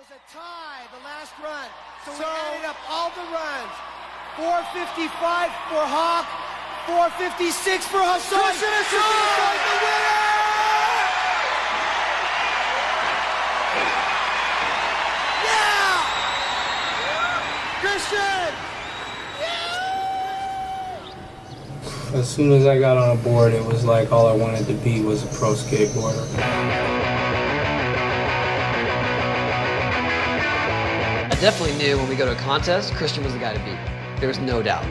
was a tie, the last run. So we added up all the runs. 455 for Hawk, 456 for Hosoi. Christian Hosoi, the winner! Yeah! Christian! As soon as I got on a board, it was like all I wanted to be was a pro skateboarder. I definitely knew when we go to a contest, Christian was the guy to beat. There was no doubt.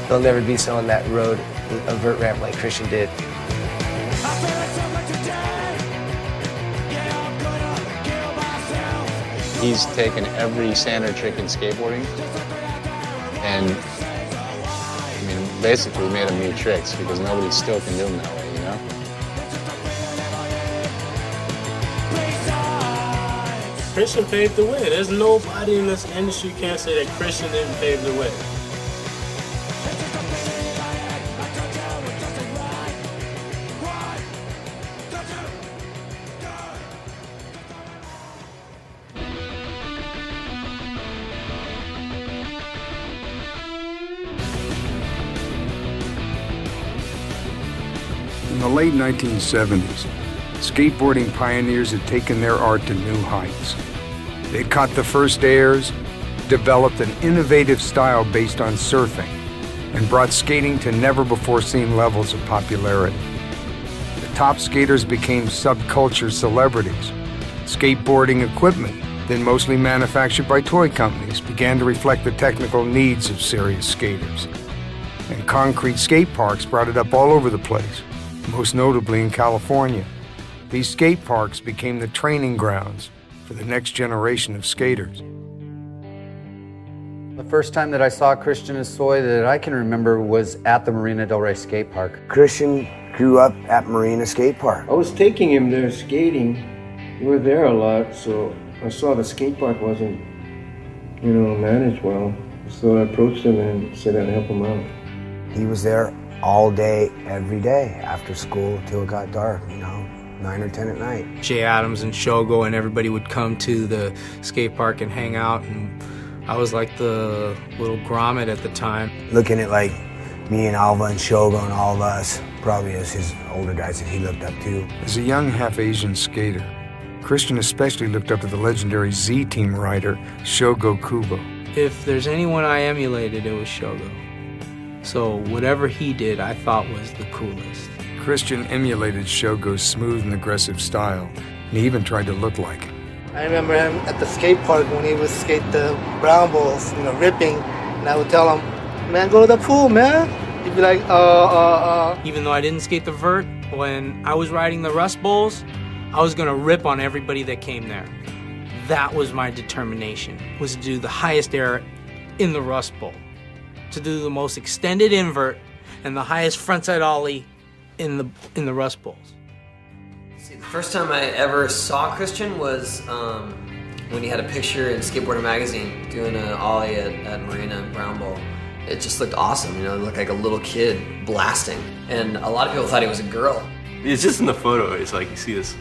There'll never be someone that rode a vert ramp like Christian did. He's taken every standard trick in skateboarding and basically made them new tricks because nobody still can do them that way, you know? Christian paved the way. There's nobody in this industry who can't say that Christian didn't pave the way. In the late 1970s, skateboarding pioneers had taken their art to new heights. They caught the first airs, developed an innovative style based on surfing, and brought skating to never-before-seen levels of popularity. The top skaters became subculture celebrities. Skateboarding equipment, then mostly manufactured by toy companies, began to reflect the technical needs of serious skaters. And concrete skate parks brought it up all over the place, most notably in California. These skate parks became the training grounds for the next generation of skaters. The first time that I saw Christian Hosoi that I can remember was at the Marina Del Rey skate park. Christian grew up at Marina Skate Park. I was taking him there skating. We were there a lot, so I saw the skate park wasn't, managed well. So I approached him and said I'd help him out. He was there all day, every day, after school till it got dark, 9 or 10 at night. Jay Adams and Shogo and everybody would come to the skate park and hang out, and I was like the little grommet at the time. Looking at like me and Alva and Shogo and all of us, probably as his older guys that he looked up to. As a young half-Asian skater, Christian especially looked up to the legendary Z-Team rider, Shogo Kubo. If there's anyone I emulated, it was Shogo. So whatever he did, I thought was the coolest. Christian emulated Shogo's smooth and aggressive style, and he even tried to look like him. I remember him at the skate park when he would skate the brown balls, ripping, and I would tell him, man, go to the pool, man. He'd be like, Even though I didn't skate the vert, when I was riding the Rust Bowls, I was gonna rip on everybody that came there. That was my determination, was to do the highest air in the Rust Bowl, to do the most extended invert and the highest frontside ollie in the Rust Bowls. See, the first time I ever saw Christian was when he had a picture in Skateboarder magazine doing an ollie at Marina Brown Bowl. It just looked awesome, it looked like a little kid blasting. And a lot of people thought he was a girl. It's just in the photo, it's like you see this,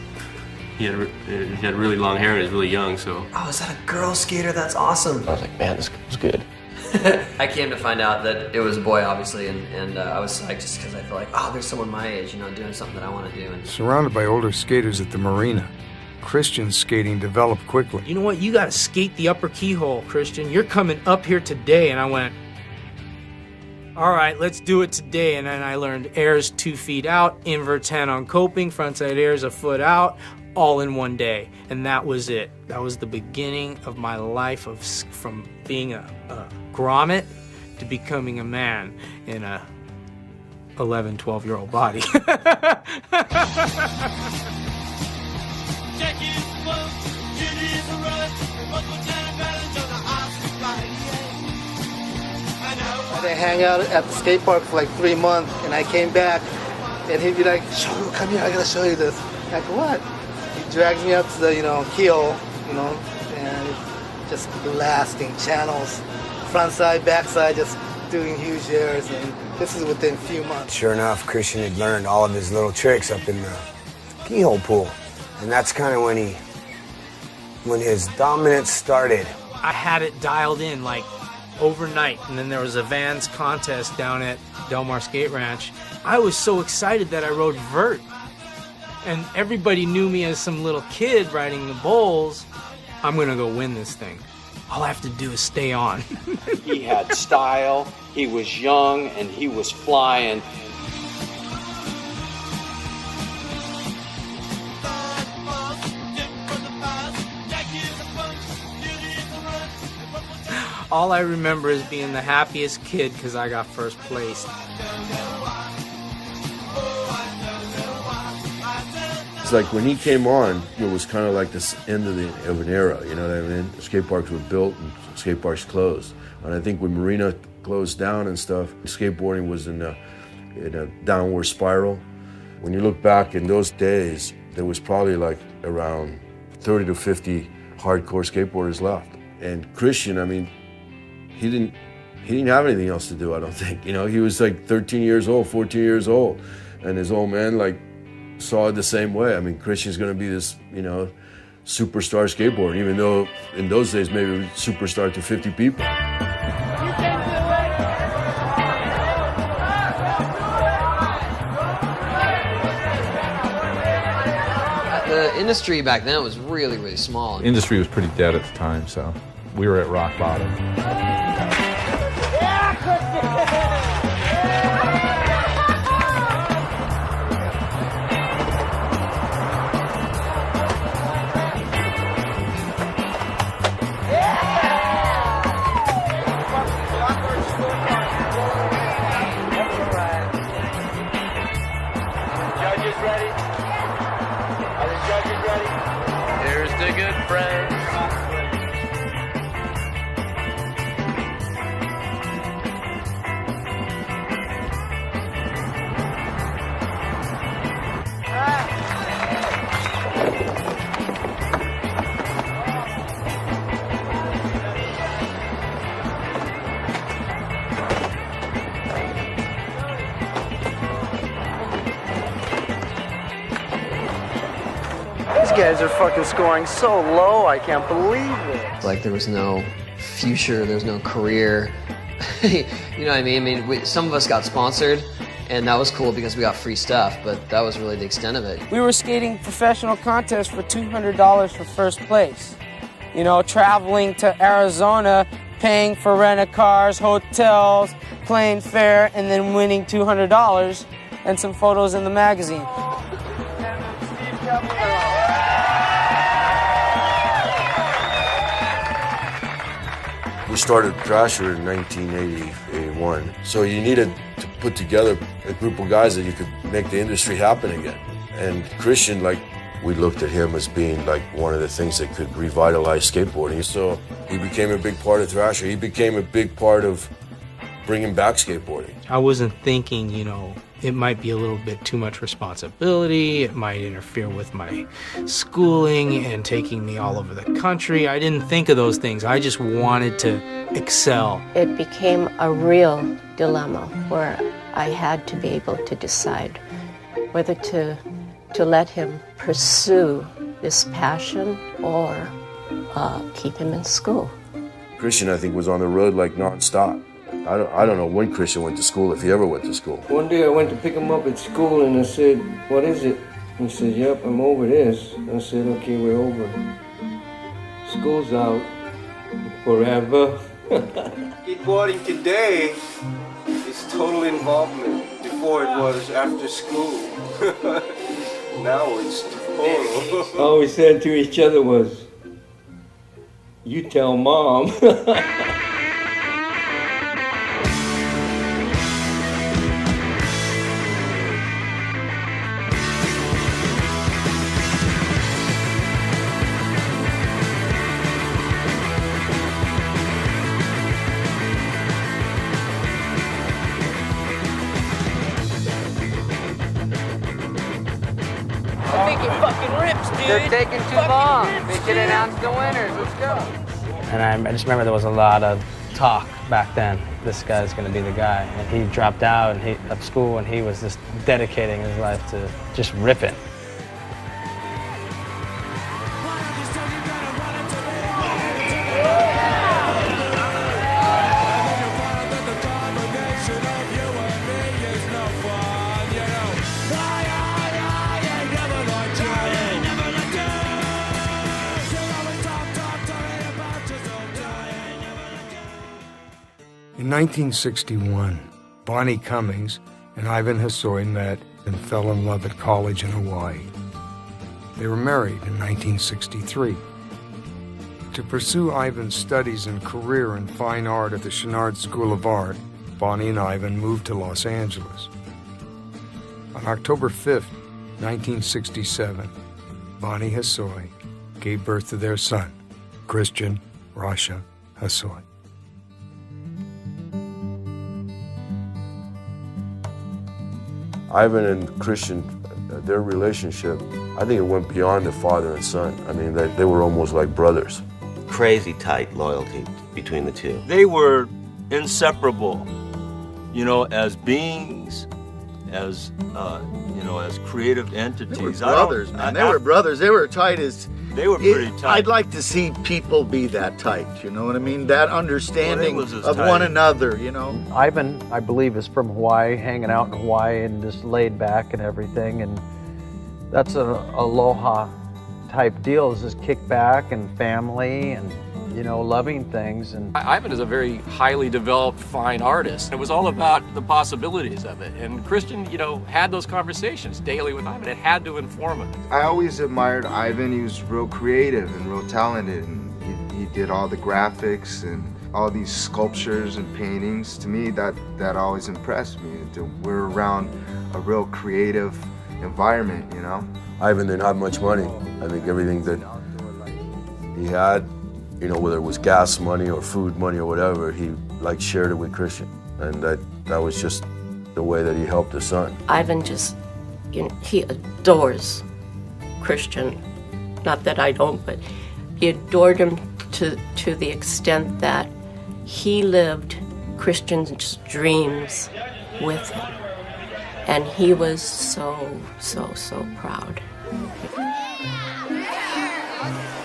he had really long hair and he was really young, so. Oh, is that a girl skater? That's awesome. I was like, man, this is good. I came to find out that it was a boy, obviously, and I was psyched just because I feel like, there's someone my age, doing something that I want to do. And Surrounded by older skaters at the marina, Christian's skating developed quickly. You know what? You got to skate the upper keyhole, Christian. You're coming up here today. And I went, all right, let's do it today. And then I learned airs 2 feet out, inverts hand on coping, frontside airs a foot out, all in one day. And that was it. That was the beginning of my life from being a grommet to becoming a man in a 11, 12-year-old body. I hang out at the skate park for like 3 months, and I came back, and he'd be like, Shogo, come here, I gotta show you this. Like, what? He drags me up to the, keel, and just blasting channels, front side, back side, just doing huge airs, and this is within a few months. Sure enough, Christian had learned all of his little tricks up in the keyhole pool. And that's kind of when his dominance started. I had it dialed in like overnight, and then there was a Vans contest down at Del Mar Skate Ranch. I was so excited that I rode vert, and everybody knew me as some little kid riding the bowls. I'm gonna go win this thing. All I have to do is stay on. He had style, he was young, and he was flying. All I remember is being the happiest kid because I got first place. It's like when he came on, it was kind of like this end of an era, you know what I mean? The skate parks were built and skate parks closed. And I think when Marina closed down and stuff, skateboarding was in a downward spiral. When you look back in those days, there was probably like around 30 to 50 hardcore skateboarders left. And Christian, I mean, he didn't have anything else to do, I don't think. You know, he was like 13 years old, 14 years old. And his old man like saw it the same way. I mean, Christian's gonna be this, you know, superstar skateboarder, even though in those days maybe it was superstar to 50 people. The industry back then was really, really small. Industry was pretty dead at the time, so we were at rock bottom. Here's the good friends. These guys are fucking scoring so low, I can't believe it. Like there was no future, there was no career. You know what I mean? Some of us got sponsored, and that was cool because we got free stuff, but that was really the extent of it. We were skating professional contests for $200 for first place. You know, traveling to Arizona, paying for rent-a-cars, hotels, plane fare, and then winning $200 and some photos in the magazine. We started Thrasher in 1981, so you needed to put together a group of guys that you could make the industry happen again. And Christian, like, we looked at him as being like one of the things that could revitalize skateboarding. So he became a big part of Thrasher. He became a big part of bringing back skateboarding. I wasn't thinking, you know, it might be a little bit too much responsibility. It might interfere with my schooling and taking me all over the country. I didn't think of those things. I just wanted to excel. It became a real dilemma where I had to be able to decide whether to let him pursue this passion or keep him in school. Christian, I think, was on the road like nonstop. I don't know when Christian went to school, if he ever went to school. One day I went to pick him up at school and I said, "What is it?" He said, "Yep, I'm over this." I said, "Okay, we're over. School's out forever." Skateboarding today is total involvement. Before it was after school. Now it's total. All we said to each other was, "You tell Mom." I think it fucking rips, dude. They're taking too long. They should announce the winners. Let's go. And I just remember there was a lot of talk back then. This guy's going to be the guy. And he dropped out of school, and he was just dedicating his life to just ripping. In 1961, Bonnie Cummings and Ivan Hosoi met and fell in love at college in Hawaii. They were married in 1963. To pursue Ivan's studies and career in fine art at the Chouinard School of Art, Bonnie and Ivan moved to Los Angeles. On October 5th, 1967, Bonnie Hosoi gave birth to their son, Christian Rasha Hosoi. Ivan and Christian, their relationship, I think it went beyond the father and son. I mean, they were almost like brothers. Crazy tight loyalty between the two. They were inseparable, you know, as beings, as, you know, as creative entities. They were brothers, man. They were brothers. They were tight as... They were pretty tight. I'd like to see people be that tight, you know what I mean? That understanding of tight. one another, you know? Ivan, I believe, is from Hawaii, hanging out in Hawaii and just laid back and everything. And that's an aloha type deal, is just kick back and family and, you know, loving things. And Ivan is a very highly developed, fine artist. It was all about the possibilities of it. And Christian, you know, had those conversations daily with Ivan. It had to inform him. I always admired Ivan. He was real creative and real talented. And he did all the graphics and all these sculptures and paintings. To me, that always impressed me. We're around a real creative environment, you know? Ivan didn't have much money. I think everything that he had, you know, whether it was gas money or food money or whatever, he like shared it with Christian. And that was just the way that he helped his son. Ivan just, you know, he adores Christian. Not that I don't, but he adored him to the extent that he lived Christian's dreams with him. And he was so proud.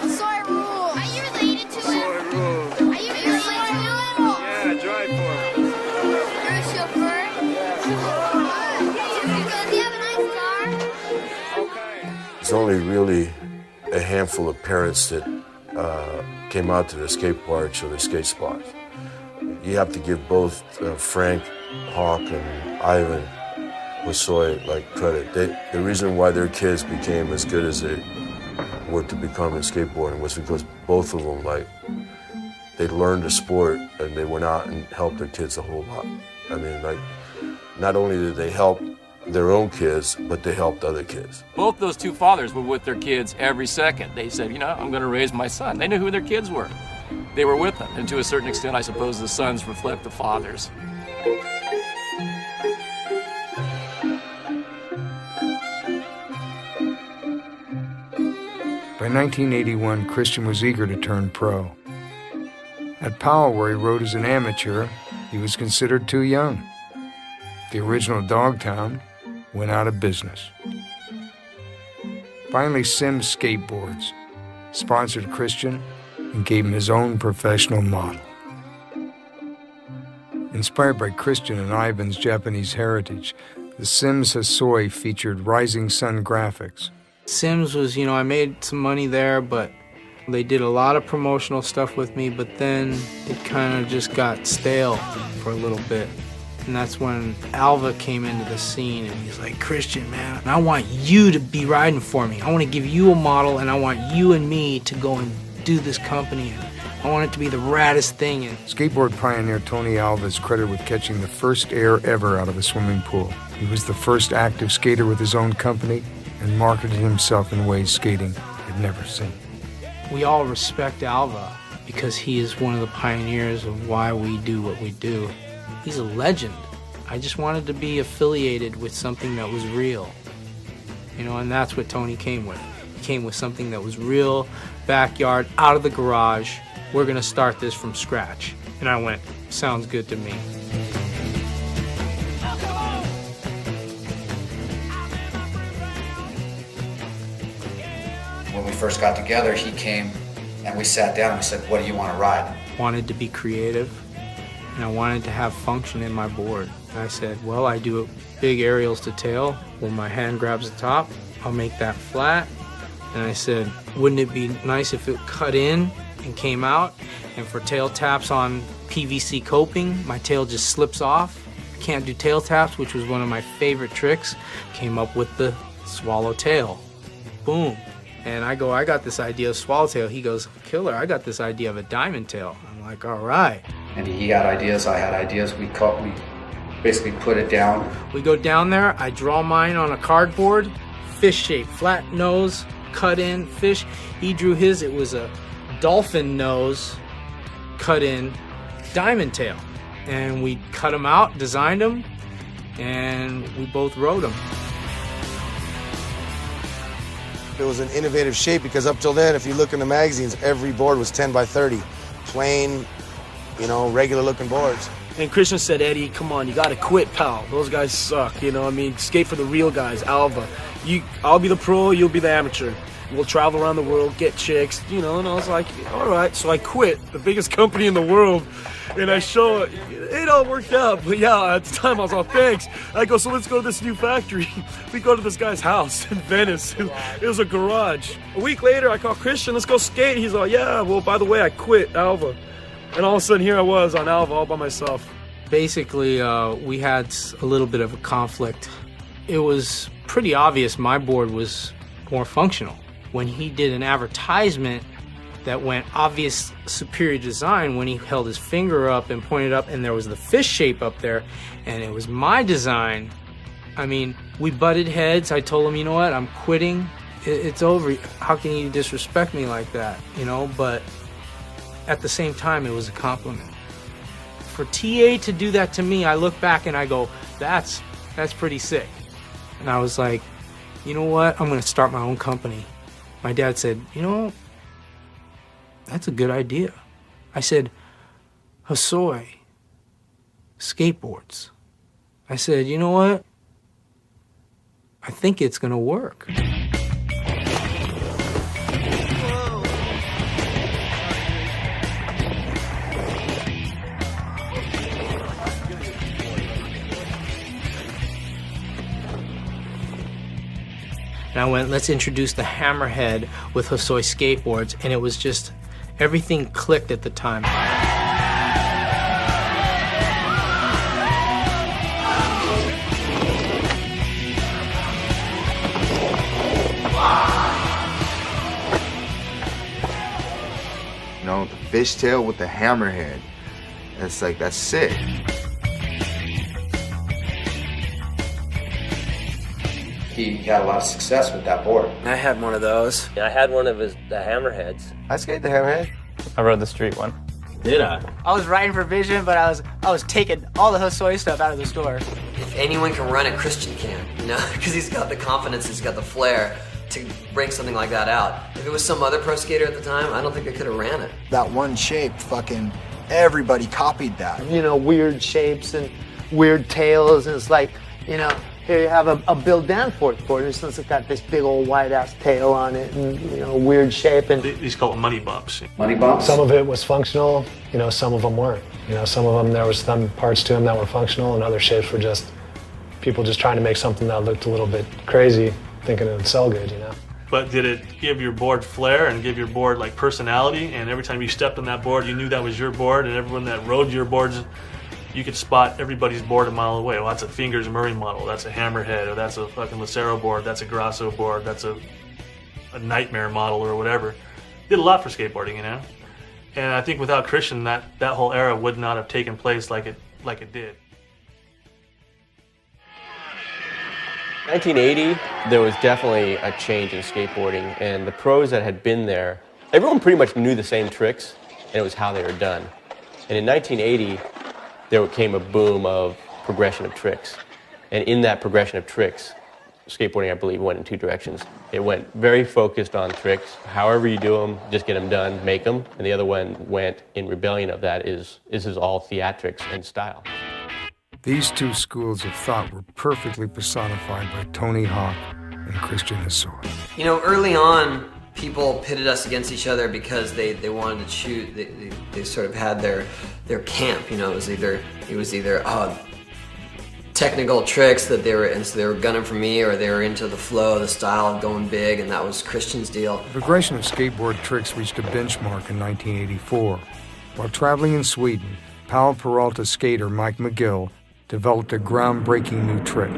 Hosoi rules. Are you related to him? Hosoi rules. Are you related to him? Yeah, drive for him. You're a chauffeur? Do you have a nice car? Okay. It's only really a handful of parents that came out to the skate parks or the skate spots. You have to give both Frank, Hawk, and Ivan Hosoi like credit. The reason why their kids became as good as they were to become in skateboarding was because both of them, like, they learned the sport and they went out and helped their kids a whole lot. I mean, like, not only did they help their own kids, but they helped other kids. Both those two fathers were with their kids every second. They said, you know, I'm going to raise my son. They knew who their kids were. They were with them. And to a certain extent, I suppose the sons reflect the fathers. By 1981, Christian was eager to turn pro. At Powell, where he rode as an amateur, he was considered too young. The original Dogtown went out of business. Finally, Sims Skateboards sponsored Christian and gave him his own professional model. Inspired by Christian and Ivan's Japanese heritage, the Sims Hosoi featured rising sun graphics. Sims was, you know, I made some money there, but they did a lot of promotional stuff with me, but then it kind of just got stale for a little bit. And that's when Alva came into the scene, and he's like, Christian, man, I want you to be riding for me. I want to give you a model, and I want you and me to go and do this company. And I want it to be the raddest thing. And Skateboard pioneer Tony Alva is credited with catching the first air ever out of a swimming pool. He was the first active skater with his own company and marketed himself in ways skating had never seen. we all respect Alva because he is one of the pioneers of why we do what we do. He's a legend. I just wanted to be affiliated with something that was real. You know, and that's what Tony came with. He came with something that was real, backyard, out of the garage. We're gonna start this from scratch. And I went, sounds good to me. When we first got together, he came and we sat down and we said, what do you want to ride? Wanted to be creative, and I wanted to have function in my board. And I said, well, I do big aerials to tail where my hand grabs the top. I'll make that flat. And I said, wouldn't it be nice if it cut in and came out? And for tail taps on PVC coping, my tail just slips off. I can't do tail taps, which was one of my favorite tricks. Came up with the swallowtail. Boom. And I go, I got this idea of swallowtail. He goes, killer, I got this idea of a diamond tail. I'm like, all right. And he had ideas, I had ideas. We basically put it down. We go down there, I draw mine on a cardboard, fish shape, flat nose, cut in, fish. He drew his, it was a dolphin nose, cut in, diamond tail. And we cut them out, designed them, and we both rode them. It was an innovative shape because up till then, if you look in the magazines, every board was 10 by 30. Plain, you know, regular looking boards. And Christian said, Eddie, come on, you gotta quit, pal. Those guys suck, you know what I mean? Skate for the real guys, Alva. I'll be the pro, you'll be the amateur. We'll travel around the world, get chicks, you know, and I was like, all right. So I quit the biggest company in the world, and I show it all worked out. But yeah, at the time I was all, thanks. I go, so let's go to this new factory. We go to this guy's house in Venice. It was a garage. A week later, I call Christian, let's go skate. He's like, yeah, well, by the way, I quit Alva. And all of a sudden, here I was on Alva all by myself. Basically, we had a little bit of a conflict. It was pretty obvious my board was more functional. When he did an advertisement that went obvious superior design, when he held his finger up and pointed up and there was the fish shape up there and it was my design, I mean, we butted heads. I told him, you know what, I'm quitting. It's over. How can you disrespect me like that, you know? But at the same time, it was a compliment. For TA to do that to me, I look back and I go, that's pretty sick. And I was like, you know what, I'm gonna start my own company. My dad said, you know, that's a good idea. I said, Hosoi, skateboards. I said, you know what? I think it's gonna work. And I went, let's introduce the Hammerhead with Hosoi skateboards, and it was just, everything clicked at the time. You know, the fishtail with the hammerhead. That's sick. He had a lot of success with that board. I had one of those. I had one of the hammerheads. I skated the hammerhead. I rode the street one. Did I? I was riding for Vision, but I was taking all the Hosoi stuff out of the store. If anyone can run it, Christian can, you know, because he's got the confidence, he's got the flair to bring something like that out. If it was some other pro skater at the time, I don't think I could have ran it. That one shape, fucking everybody copied that. You know, weird shapes and weird tails, and it's like, you know, here you have a Bill Danforth board, and it's got this big old white-ass tail on it, and, you know, weird shape. And these called money bumps. Money bumps? Some of it was functional, you know, some of them weren't. You know, some of them, there was some parts to them that were functional, and other shapes were just people just trying to make something that looked a little bit crazy, thinking it would sell good, you know. But did it give your board flair and give your board like personality? And every time you stepped on that board, you knew that was your board, and everyone that rode your boards, you could spot everybody's board a mile away. Well, that's a Fingers Murray model, that's a Hammerhead, or that's a fucking Lucero board, that's a Grasso board, that's a Nightmare model or whatever. Did a lot for skateboarding, you know? And I think without Christian, that whole era would not have taken place like it did. 1980, there was definitely a change in skateboarding, and the pros that had been there, everyone pretty much knew the same tricks, and it was how they were done. And in 1980, there came a boom of progression of tricks. And in that progression of tricks, skateboarding, I believe, went in two directions. It went very focused on tricks. However you do them, just get them done, make them. And the other one went in rebellion of that this is all theatrics and style. These two schools of thought were perfectly personified by Tony Hawk and Christian Hosoi. You know, early on, people pitted us against each other because they wanted to choose. They sort of had their camp. You know, it was either technical tricks that they were gunning for me, or they were into the flow, the style of going big, and that was Christian's deal. The progression of skateboard tricks reached a benchmark in 1984. While traveling in Sweden, Powell Peralta skater Mike McGill developed a groundbreaking new trick,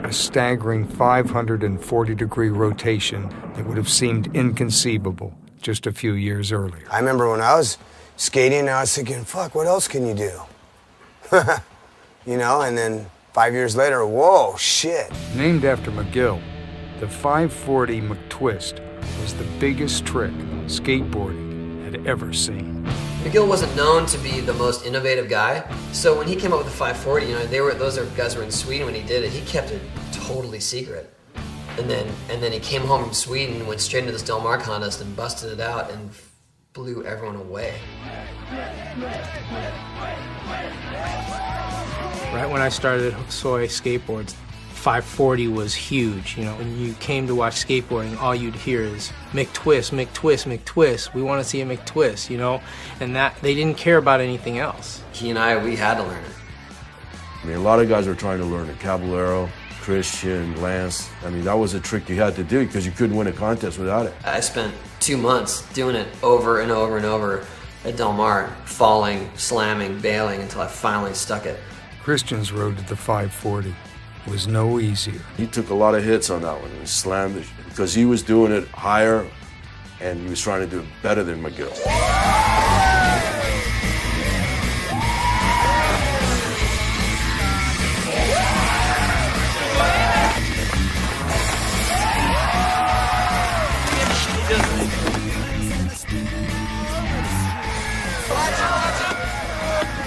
a staggering 540-degree rotation that would have seemed inconceivable just a few years earlier. I remember when I was skating, I was thinking, fuck, what else can you do? You know, and then 5 years later, whoa, shit. Named after McGill, the 540 McTwist was the biggest trick skateboarding had ever seen. McGill wasn't known to be the most innovative guy, so when he came up with the 540, you know, those guys were in Sweden when he did it. He kept it totally secret, and then he came home from Sweden, went straight into this Del Mar contest and busted it out and blew everyone away. Right when I started Hosoi Skateboards, 540 was huge. You know, when you came to watch skateboarding, all you'd hear is McTwist, McTwist, McTwist. We want to see a McTwist, you know, and that they didn't care about anything else. He and I, we had to learn it. I mean, a lot of guys were trying to learn it. Caballero, Christian, Lance. I mean, that was a trick you had to do because you couldn't win a contest without it. I spent 2 months doing it over and over and over at Del Mar, falling, slamming, bailing until I finally stuck it. Christian's road to the 540 was no easier. He took a lot of hits on that one. He slammed it because he was doing it higher and he was trying to do it better than McGill.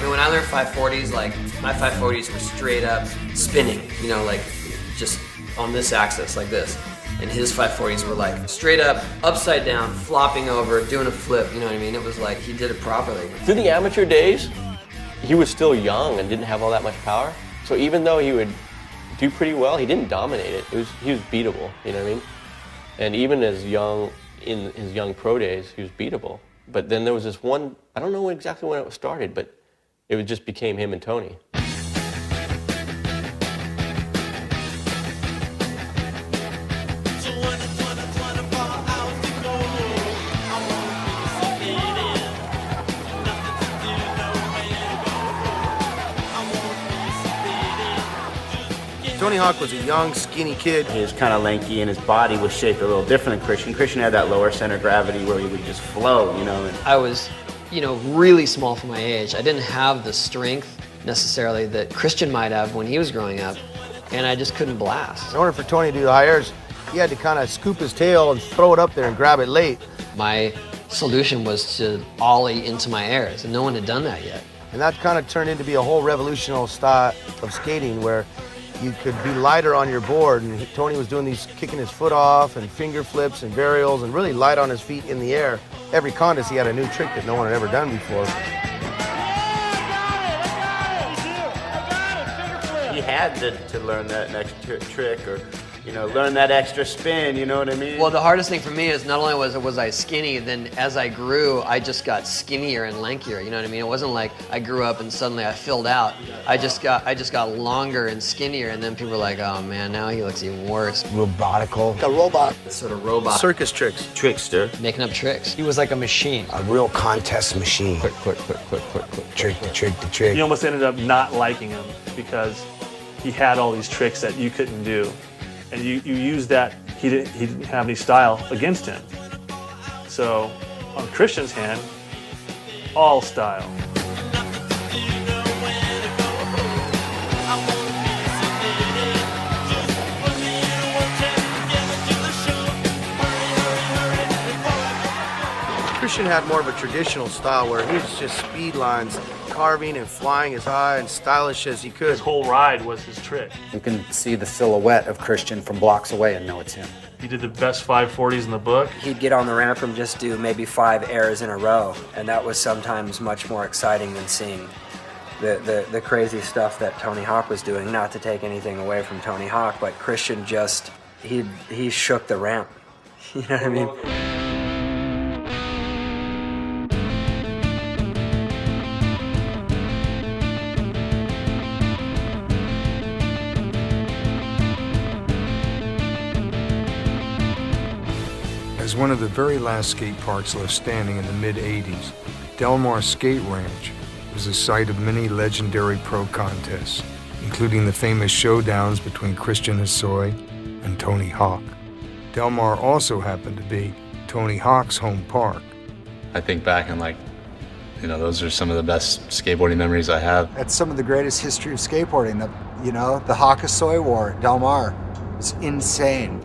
When I learned 540s, like, my 540s were straight up spinning, you know, like, just on this axis, like this. And his 540s were like straight up, upside down, flopping over, doing a flip, you know what I mean? It was like, he did it properly. Through the amateur days, he was still young and didn't have all that much power. So even though he would do pretty well, he didn't dominate it. He was beatable, you know what I mean? And even as young, in his young pro days, he was beatable. But then there was this one, I don't know exactly when it started, but it just became him and Tony. Tony Hawk was a young, skinny kid. He was kind of lanky and his body was shaped a little different than Christian. Christian had that lower center of gravity where he would just flow, you know. I was, you know, really small for my age. I didn't have the strength necessarily that Christian might have when he was growing up, and I just couldn't blast. In order for Tony to do the high airs, he had to kind of scoop his tail and throw it up there and grab it late. My solution was to ollie into my airs, and no one had done that yet. And that kind of turned into be a whole revolutionary style of skating where you could be lighter on your board, and Tony was doing these, kicking his foot off and finger flips and varials and really light on his feet in the air. Every contest he had a new trick that no one had ever done before. He had to learn that next trick or, you know, learn that extra spin, you know what I mean? Well, the hardest thing for me is not only was I skinny, then as I grew, I just got skinnier and lankier, you know what I mean? It wasn't like I grew up and suddenly I filled out. I just got longer and skinnier, and then people were like, oh man, now he looks even worse. Robotical. A robot. Sort of robot. Circus tricks. Trickster. Making up tricks. He was like a machine. A real contest machine. Quick. Trick to trick to trick. You almost ended up not liking him because he had all these tricks that you couldn't do. And you used that, he didn't have any style against him. So on Christian's hand, all style. Christian had more of a traditional style where he was just speed lines carving and flying as high and stylish as he could. His whole ride was his trick. You can see the silhouette of Christian from blocks away and know it's him. He did the best 540s in the book. He'd get on the ramp and just do maybe 5 airs in a row, and that was sometimes much more exciting than seeing the crazy stuff that Tony Hawk was doing. Not to take anything away from Tony Hawk, but Christian just, he shook the ramp. You know what I mean? As one of the very last skate parks left standing in the mid-'80s, Del Mar Skate Ranch was the site of many legendary pro contests, including the famous showdowns between Christian Hosoi and Tony Hawk. Del Mar also happened to be Tony Hawk's home park. I think back and those are some of the best skateboarding memories I have. That's some of the greatest history of skateboarding. The Hawk Hosoi War at Del Mar. It's insane.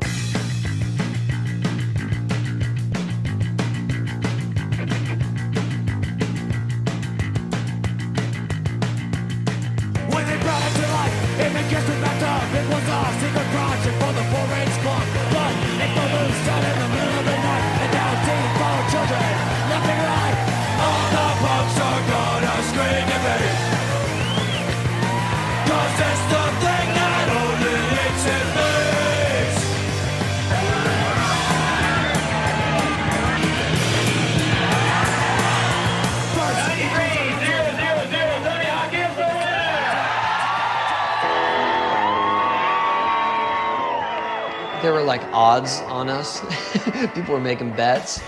There were like odds on us. People were making bets.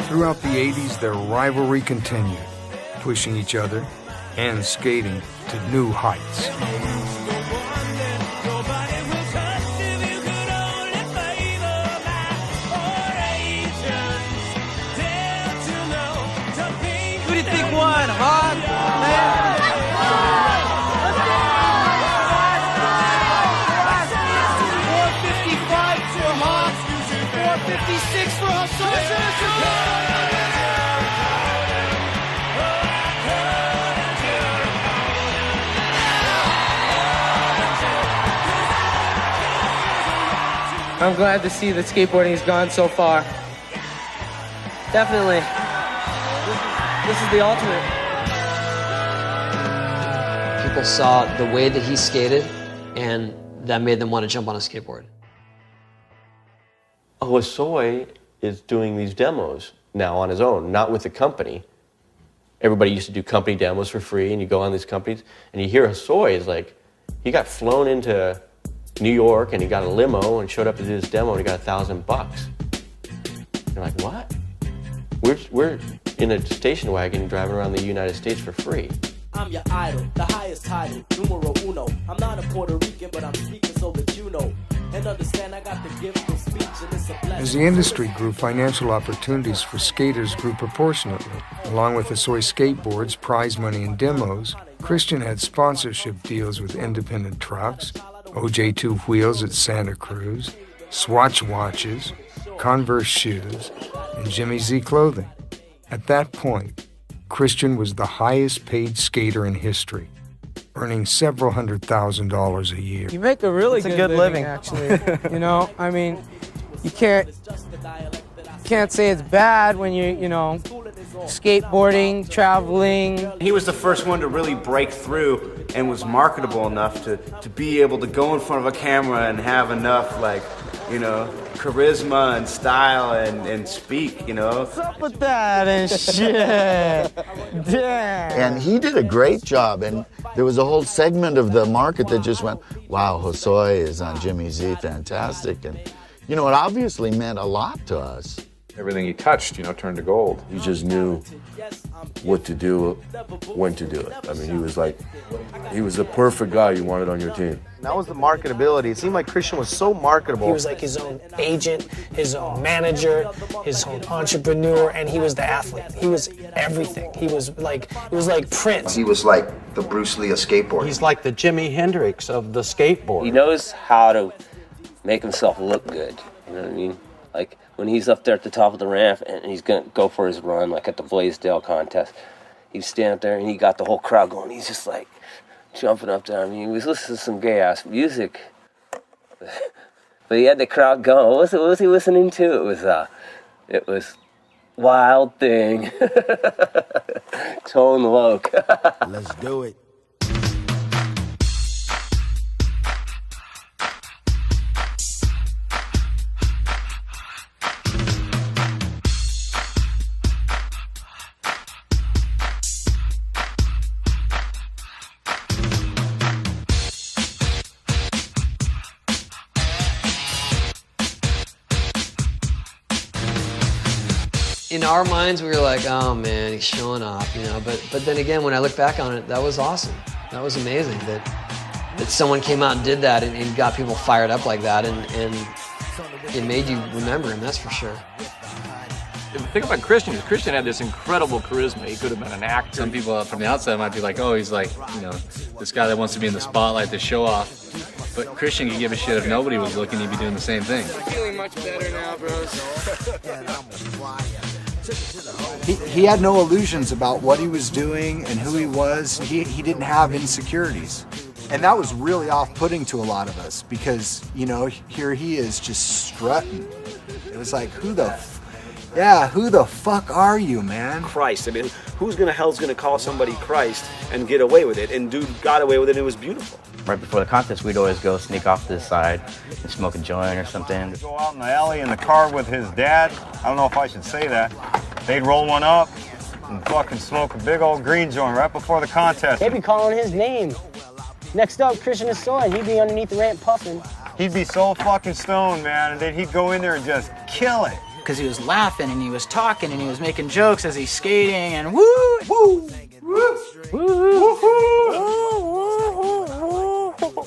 Throughout the 80s, their rivalry continued, pushing each other and skating to new heights. Who do you think won, Hawk? 455 for Hawk, 456 for Hosoi. I'm glad to see that skateboarding has gone so far. Definitely. This is the ultimate. People saw the way that he skated, and that made them want to jump on a skateboard. Hosoi is doing these demos now on his own, not with the company. Everybody used to do company demos for free, and you go on these companies, and you hear Hosoi is like, he got flown into New York, and he got a limo and showed up to do this demo, and he got $1,000. You're like, what? We're in a station wagon driving around the United States for free. I'm your idol, the highest title, numero uno. I'm not a Puerto Rican, but I'm speaking so that you know. And understand I got the gift of speech, and it's a blessing. As the industry grew, financial opportunities for skaters grew proportionately. Along with Hosoi skateboards, prize money, and demos, Christian had sponsorship deals with independent trucks, OJ2 wheels at Santa Cruz, Swatch watches, Converse shoes, and Jimmy Z clothing. At that point, Christian was the highest paid skater in history, earning several $100,000 a year. You make a really It's a good good living, living. actually. You know, I mean, you can't say it's bad when you know, skateboarding, traveling. He was the first one to really break through and was marketable enough to be able to go in front of a camera and have enough, like, you know, charisma and style and speak, you know. What's up with that and shit? Damn. And he did a great job, and there was a whole segment of the market that just went, wow, Hosoi is on Jimmy Z, fantastic. And, you know, it obviously meant a lot to us. Everything he touched, you know, turned to gold. He just knew what to do, when to do it. I mean, he was the perfect guy you wanted on your team. That was the marketability. It seemed like Christian was so marketable. He was like his own agent, his own manager, his own entrepreneur, and he was the athlete. He was everything. He was like Prince. He was like the Bruce Lee of skateboarding. He's like the Jimi Hendrix of the skateboard. He knows how to make himself look good. You know what I mean? Like when he's up there at the top of the ramp and he's gonna go for his run, like at the Blaisdell contest, he'd stand up there and he got the whole crowd going. He's just like jumping up there. I mean, he was listening to some gay ass music, but he had the crowd going. What was he listening to? It was Wild Thing. Tone Loc. Let's do it. In our minds, we were like, oh man, he's showing off, you know. But then again, when I look back on it, that was awesome. That was amazing that someone came out and did that and got people fired up like that, and it made you remember him, that's for sure. The thing about Christian is Christian had this incredible charisma. He could have been an actor. Some people from the outside might be like, oh, he's like, you know, this guy that wants to be in the spotlight to show off. But Christian could give a shit if nobody was looking, he'd be doing the same thing. I'm feeling much better now, bros. He had no illusions about what he was doing and who he was. He didn't have insecurities. And that was really off-putting to a lot of us because, you know, here he is just strutting. It was like, who the fuck are you, man? Christ. I mean, who's the hell's gonna call somebody Christ and get away with it? And dude got away with it and it was beautiful. Right before the contest, we'd always go sneak off to the side and smoke a joint or something. Go out in the alley in the car with his dad. I don't know if I should say that. They'd roll one up and fucking smoke a big old green joint right before the contest. They'd be calling his name. Next up, Christian Hosoi, and he'd be underneath the ramp puffing. He'd be so fucking stoned, man, and then he'd go in there and just kill it. Because he was laughing and he was talking and he was making jokes as he's skating and woo, woo, woo,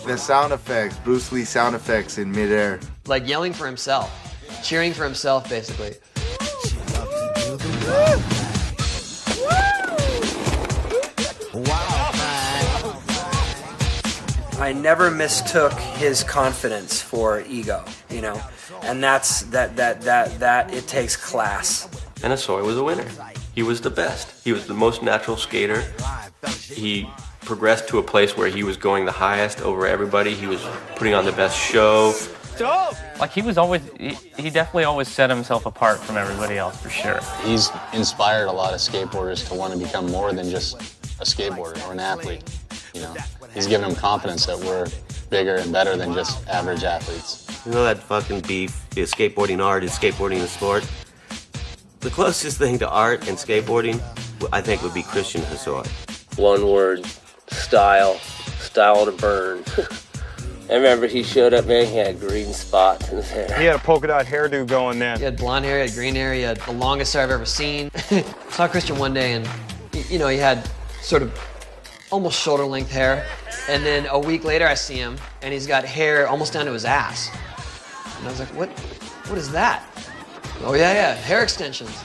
The sound effects, Bruce Lee sound effects in midair. Like yelling for himself, cheering for himself, basically. I never mistook his confidence for ego, you know, and that's that it takes class. And Hosoi was a winner. He was the best. He was the most natural skater. He progressed to a place where he was going the highest over everybody. He was putting on the best show. Like he definitely always set himself apart from everybody else for sure. He's inspired a lot of skateboarders to want to become more than just a skateboarder or an athlete. You know, he's given them confidence that we're bigger and better than just average athletes. You know that fucking beef is skateboarding art is skateboarding a sport? The closest thing to art and skateboarding, I think, would be Christian Hosoi. One word, style to burn. I remember he showed up, man, he had green spots in his hair. He had a polka dot hairdo going then. He had blonde hair, he had green hair, he had the longest hair I've ever seen. I saw Christian one day and, you know, he had sort of almost shoulder length hair. And then a week later I see him and he's got hair almost down to his ass. And I was like, what is that? Oh yeah, hair extensions.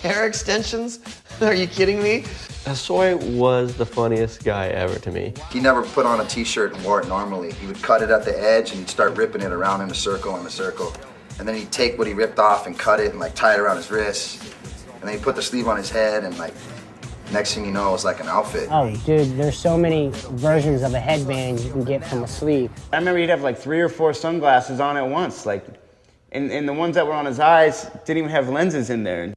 Hair extensions? Are you kidding me? Hosoi was the funniest guy ever to me. He never put on a t-shirt and wore it normally. He would cut it at the edge and he'd start ripping it around in a circle. And then he'd take what he ripped off and cut it and like tie it around his wrists. And then he'd put the sleeve on his head and like Next thing you know, it was like an outfit. Oh, dude, there's so many versions of a headband you can get from a sleeve. I remember he'd have like 3 or 4 sunglasses on at once, like, and the ones that were on his eyes didn't even have lenses in there.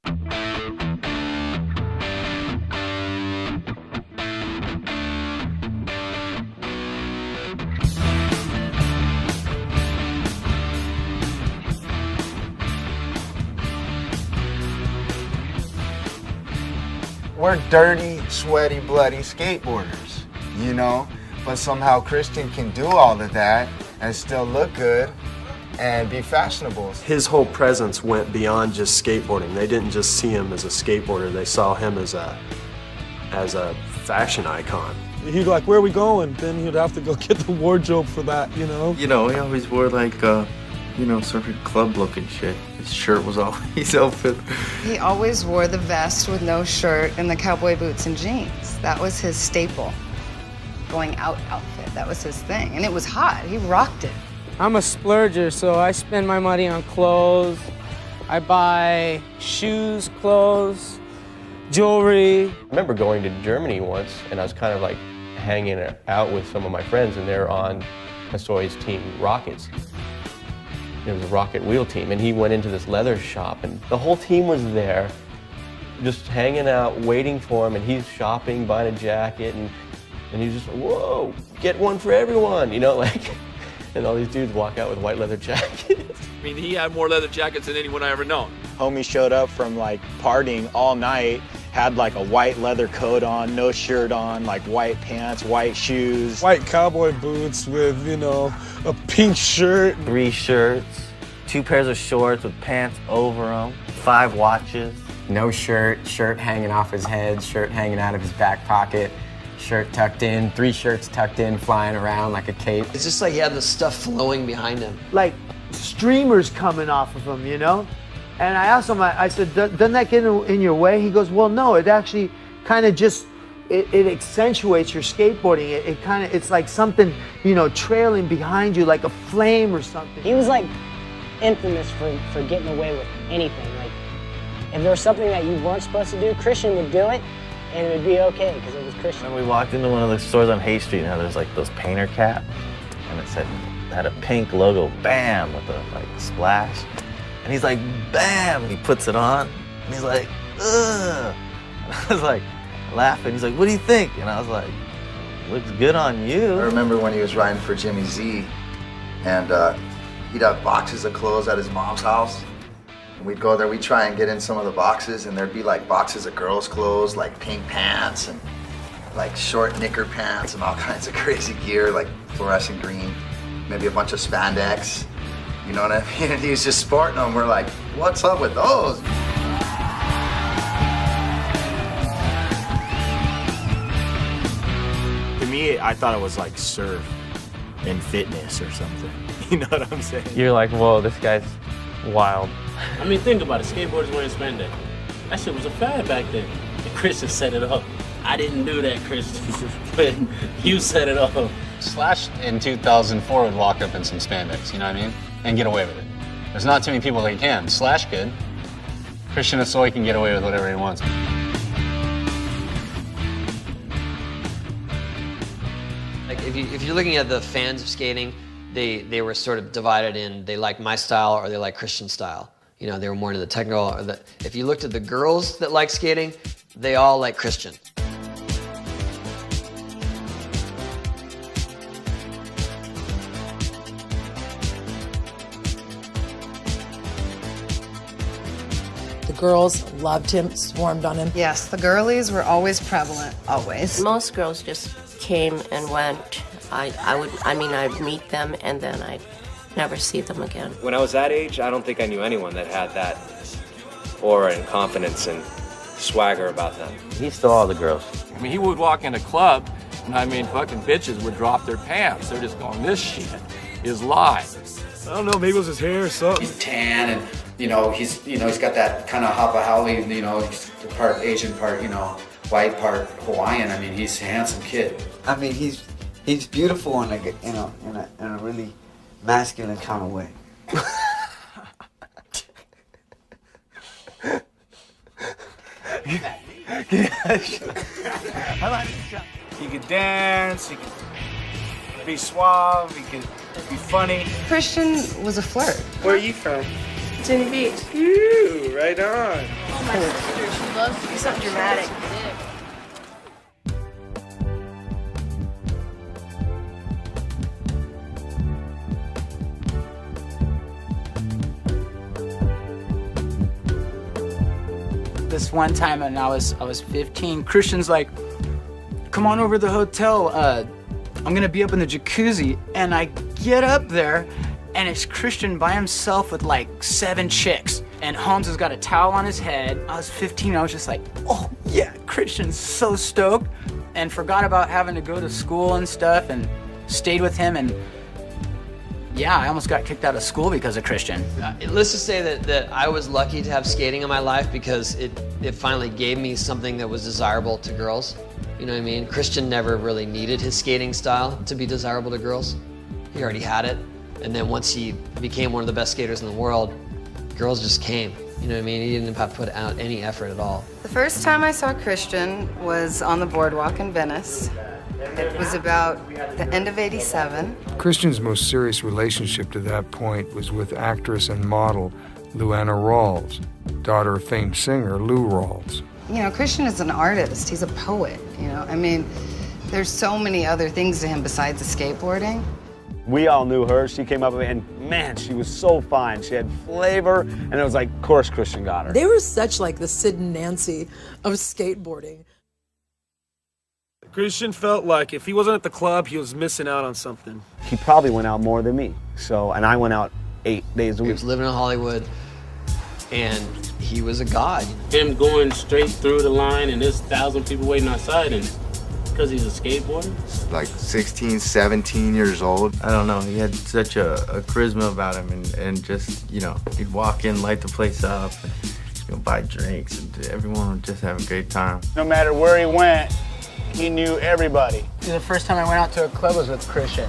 We're dirty, sweaty, bloody skateboarders, you know? But somehow Christian can do all of that and still look good and be fashionable. His whole presence went beyond just skateboarding. They didn't just see him as a skateboarder, they saw him as a fashion icon. He'd like, where are we going? Then he'd have to go get the wardrobe for that, you know? You know, he always wore like, you know, sort of club-looking shit. His shirt was always open. He always wore the vest with no shirt and the cowboy boots and jeans. That was his staple. Going out outfit, that was his thing. And it was hot, he rocked it. I'm a splurger, so I spend my money on clothes. I buy shoes, clothes, jewelry. I remember going to Germany once, and I was kind of like hanging out with some of my friends, and they're on Hosoi's team, Rockets. It was a rocket wheel team, and he went into this leather shop, and the whole team was there, just hanging out, waiting for him, and he's shopping, buying a jacket, and he's just, whoa, get one for everyone, you know, like, and all these dudes walk out with white leather jackets. I mean, he had more leather jackets than anyone I ever known. Homie showed up from like partying all night, had like a white leather coat on, no shirt on, like white pants, white shoes. White cowboy boots with, you know, a pink shirt. 3 shirts, 2 pairs of shorts with pants over them, 5 watches. No shirt, shirt hanging off his head, shirt hanging out of his back pocket, shirt tucked in, 3 shirts tucked in, flying around like a cape. It's just like he had the stuff flowing behind him. Like streamers coming off of him, you know? And I asked him, I said, doesn't that get in your way? He goes, well, no, it actually kind of just, it accentuates your skateboarding. It's like something, you know, trailing behind you, like a flame or something. He was like infamous for getting away with anything. Like, if there was something that you weren't supposed to do, Christian would do it, and it would be okay, because it was Christian. And we walked into one of the stores on Hay Street, and now there's like those painter caps, and it had a pink logo, BAM, with a like splash. And he's like, BAM, and he puts it on, and he's like, ugh. And I was like, laughing. He's like, what do you think? And I was like, looks good on you. I remember when he was riding for Jimmy Z, and he'd have boxes of clothes at his mom's house. And we'd go there, we'd try and get in some of the boxes, and there'd be like boxes of girls' clothes, like pink pants and like short knicker pants and all kinds of crazy gear, like fluorescent green, maybe a bunch of spandex. You know what I mean? And he was just sporting them. We're like, what's up with those? To me, I thought it was like surf and fitness or something. You know what I'm saying? You're like, whoa, this guy's wild. I mean, think about it. Skateboarders wearing spandex. That shit was a fad back then. And Christian set it up. I didn't do that, Christian, but you set it up. Slash in 2004 would walk up in some spandex, you know what I mean? And get away with it. There's not too many people that can. Slash could. Christian Hosoi can get away with whatever he wants. Like if you're looking at the fans of skating, they were sort of divided in, they like my style or they like Christian style. You know, they were more into the technical. Or if you looked at the girls that like skating, they all like Christian. The girls loved him, swarmed on him. Yes, the girlies were always prevalent, always. Most girls just came and went. I'd meet them and then I'd never see them again. When I was that age, I don't think I knew anyone that had that aura and confidence and swagger about them. He stole all the girls. I mean, he would walk in a club, and I mean, fucking bitches would drop their pants. They're just going, this shit is live. I don't know, maybe it was his hair or something. He's tan and, he's got that kind of Hapa Haole, he's part Asian, part, white, part Hawaiian. I mean, he's a handsome kid. I mean, he's beautiful in a really masculine kind of way. He could dance, he could be suave, he could be funny. Christian was a flirt. Where are you from? Virginia Beach. Ooh, right on. Oh, my sister, she loves to do something dramatic. This one time, and I was 15. Christian's like, "Come on over to the hotel. I'm gonna be up in the jacuzzi." And I get up there, and it's Christian by himself with like 7 chicks. And Holmes has got a towel on his head. I was 15. I was just like, "Oh yeah, Christian's so stoked," and forgot about having to go to school and stuff, and stayed with him. And yeah, I almost got kicked out of school because of Christian. Let's just say that I was lucky to have skating in my life because it finally gave me something that was desirable to girls. You know what I mean? Christian never really needed his skating style to be desirable to girls. He already had it. And then once he became one of the best skaters in the world, girls just came. You know what I mean? He didn't have to put out any effort at all. The first time I saw Christian was on the boardwalk in Venice. It was about the end of '87. Christian's most serious relationship to that point was with actress and model Luana Rawls, daughter of famed singer Lou Rawls. You know, Christian is an artist. He's a poet, you know. I mean, there's so many other things to him besides the skateboarding. We all knew her. She came up and man, she was so fine. She had flavor, and it was like, of course Christian got her. They were such like the Sid and Nancy of skateboarding. Christian felt like if he wasn't at the club, he was missing out on something. He probably went out more than me. And I went out 8 days a week. He was living in Hollywood, and he was a god. Him going straight through the line, and there's 1,000 people waiting outside, and because he's a skateboarder? Like 16, 17 years old. I don't know, he had such a charisma about him, and just, you know, he'd walk in, light the place up, and, you know, buy drinks, and everyone would just have a great time. No matter where he went, he knew everybody. The first time I went out to a club was with Christian.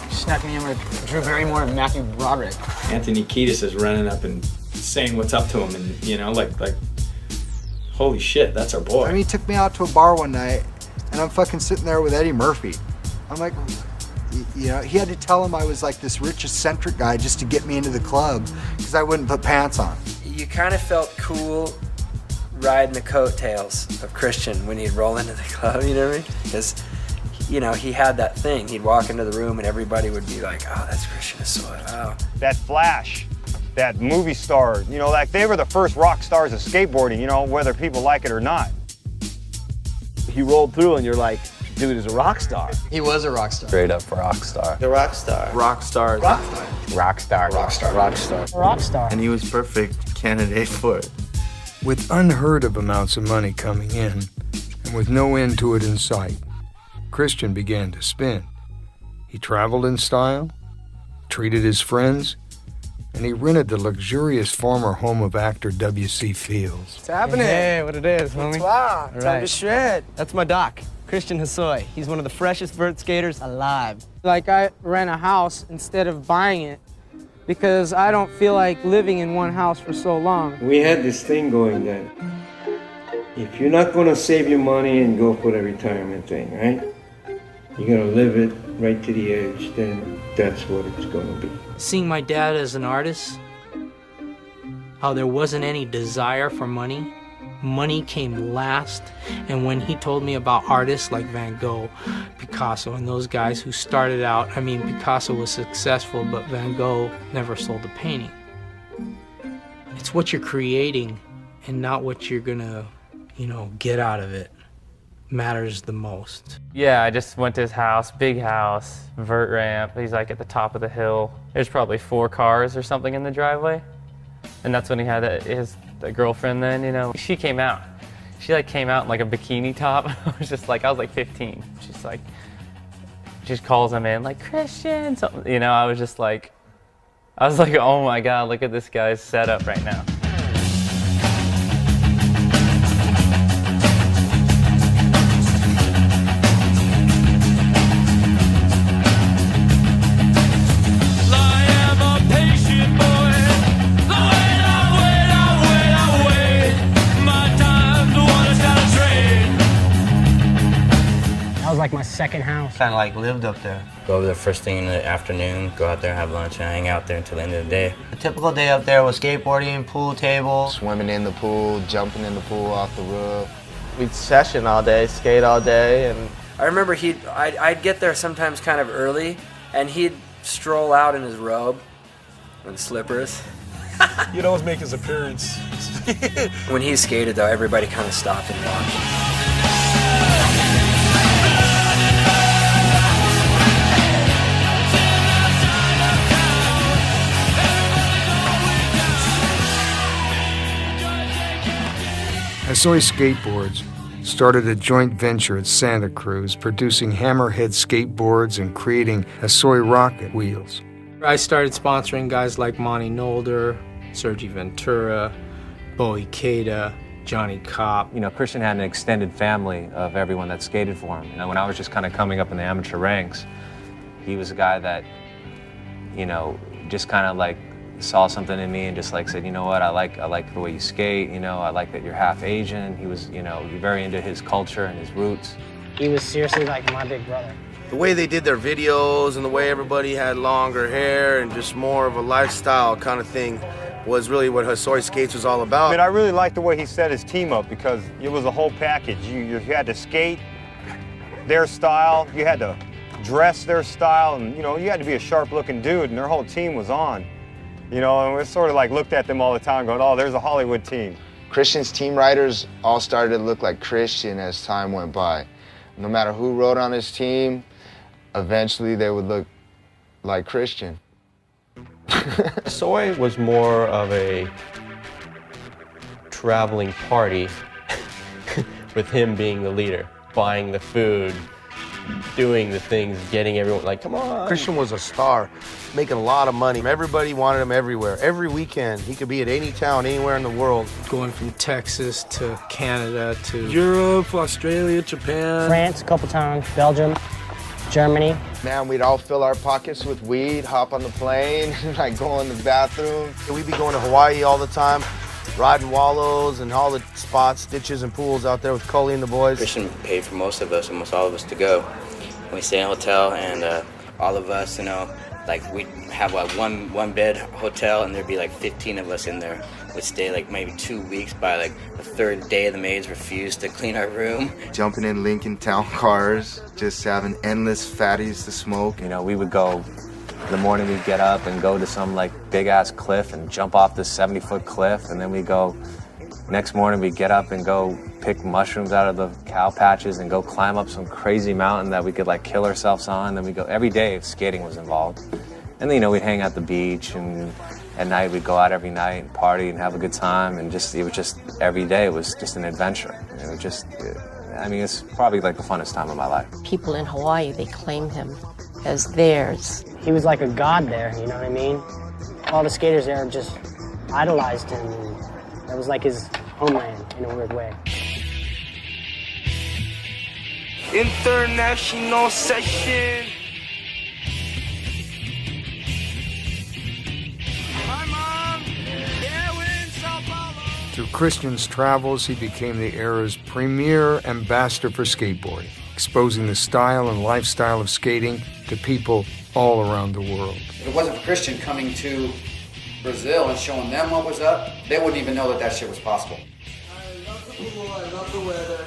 He snuck me in with Drew Barrymore and Matthew Broderick. Anthony Kiedis is running up and saying what's up to him, and you know, like, holy shit, that's our boy. I mean, he took me out to a bar one night, and I'm fucking sitting there with Eddie Murphy. I'm like, you know, he had to tell him I was like this rich, eccentric guy just to get me into the club because I wouldn't put pants on. You kind of felt cool riding the coattails of Christian when he'd roll into the club, you know what I mean? Because, you know, he had that thing. He'd walk into the room and everybody would be like, oh, that's Christian Hosoi, wow. That Flash, that movie star, you know, like they were the first rock stars of skateboarding, you know, whether people like it or not. He rolled through and you're like, dude is a rock star. He was a rock star. Straight up rock star. The rock star. Rock star. Rock star. Rock star. Rock star. Rock star. Rock star. And he was perfect candidate for it. With unheard of amounts of money coming in, and with no end to it in sight, Christian began to spend. He traveled in style, treated his friends, and he rented the luxurious former home of actor W.C. Fields. What's happening? Hey, what it is, homie? Wow, All time to shred. That's my doc, Christian Hosoi. He's one of the freshest vert skaters alive. Like, I rent a house instead of buying it because I don't feel like living in one house for so long. We had this thing going that if you're not going to save your money and go for the retirement thing, right? You're going to live it right to the edge, then that's what it's going to be. Seeing my dad as an artist, how there wasn't any desire for money. Money came last, and when he told me about artists like Van Gogh, Picasso, and those guys who started out, I mean, Picasso was successful, but Van Gogh never sold a painting. It's what you're creating and not what you're gonna, you know, get out of it matters the most. Yeah, I just went to his house, big house, vert ramp. He's like at the top of the hill. There's probably 4 cars or something in the driveway. And that's when he had the girlfriend then, you know. She came out. She like came out in like a bikini top. I was like 15. She's like, just calls him in like, Christian, something, you know. I was like, oh my God, look at this guy's setup right now. My time to wanna like my second house. Kind of like lived up there. Go over there first thing in the afternoon, go out there, have lunch, and hang out there until the end of the day. A typical day up there was skateboarding, pool table, swimming in the pool, jumping in the pool off the roof. We'd session all day, skate all day, and I remember I'd get there sometimes kind of early, and he'd stroll out in his robe and slippers. He'd always make his appearance. When he skated, though, everybody kind of stopped and watched. Hosoi Skateboards started a joint venture at Santa Cruz, producing hammerhead skateboards and creating Hosoi rocket wheels. I started sponsoring guys like Monty Nolder, Sergi Ventura, Bo Ikeda, Johnny Kopp. You know, Christian had an extended family of everyone that skated for him. You know, when I was just kind of coming up in the amateur ranks, he was a guy that, you know, just kind of like saw something in me and just like said, you know what, I like the way you skate, you know, I like that you're half Asian. He was, you know, very into his culture and his roots. He was seriously like my big brother. The way they did their videos and the way everybody had longer hair and just more of a lifestyle kind of thing was really what Hosoi Skates was all about. But I really liked the way he set his team up because it was a whole package. You had to skate their style, you had to dress their style, and you know, you had to be a sharp-looking dude, and their whole team was on. You know, and we sort of like looked at them all the time going, oh, there's a Hollywood team. Christian's team riders all started to look like Christian as time went by. No matter who rode on his team, eventually they would look like Christian. Hosoi was more of a traveling party with him being the leader, buying the food, doing the things, getting everyone like, come on. Christian was a star, making a lot of money. Everybody wanted him everywhere. Every weekend, he could be at any town, anywhere in the world. Going from Texas to Canada to Europe, Australia, Japan. France a couple times, Belgium, Germany. Man, we'd all fill our pockets with weed, hop on the plane, like go in the bathroom. We'd be going to Hawaii all the time, riding wallows and all the spots, ditches, and pools out there with Cully and the boys. Christian paid for most of us, almost all of us, to go. We stay in a hotel, and all of us, you know, like we'd have like one bed hotel, and there'd be like 15 of us in there. We'd stay like maybe 2 weeks. By like the third day, the maids refused to clean our room. Jumping in Lincoln Town cars, just having endless fatties to smoke. You know, we would go, in the morning we'd get up and go to some like big ass cliff and jump off this 70-foot cliff, and then we go, next morning we'd get up and go pick mushrooms out of the cow patches and go climb up some crazy mountain that we could like kill ourselves on. Then we go, every day skating was involved. And then, you know, we'd hang out at the beach, and at night we'd go out every night and party and have a good time, and just, it was just every day, it was just an adventure. It was just, I mean, it's probably like the funnest time of my life. People in Hawaii, they claim him as theirs. He was like a god there, you know what I mean? All the skaters there just idolized him, and that was like his homeland in a weird way. International session. Through Christian's travels, he became the era's premier ambassador for skateboarding, exposing the style and lifestyle of skating to people all around the world. If it wasn't for Christian coming to Brazil and showing them what was up, they wouldn't even know that that shit was possible. I love the pool, I love the weather,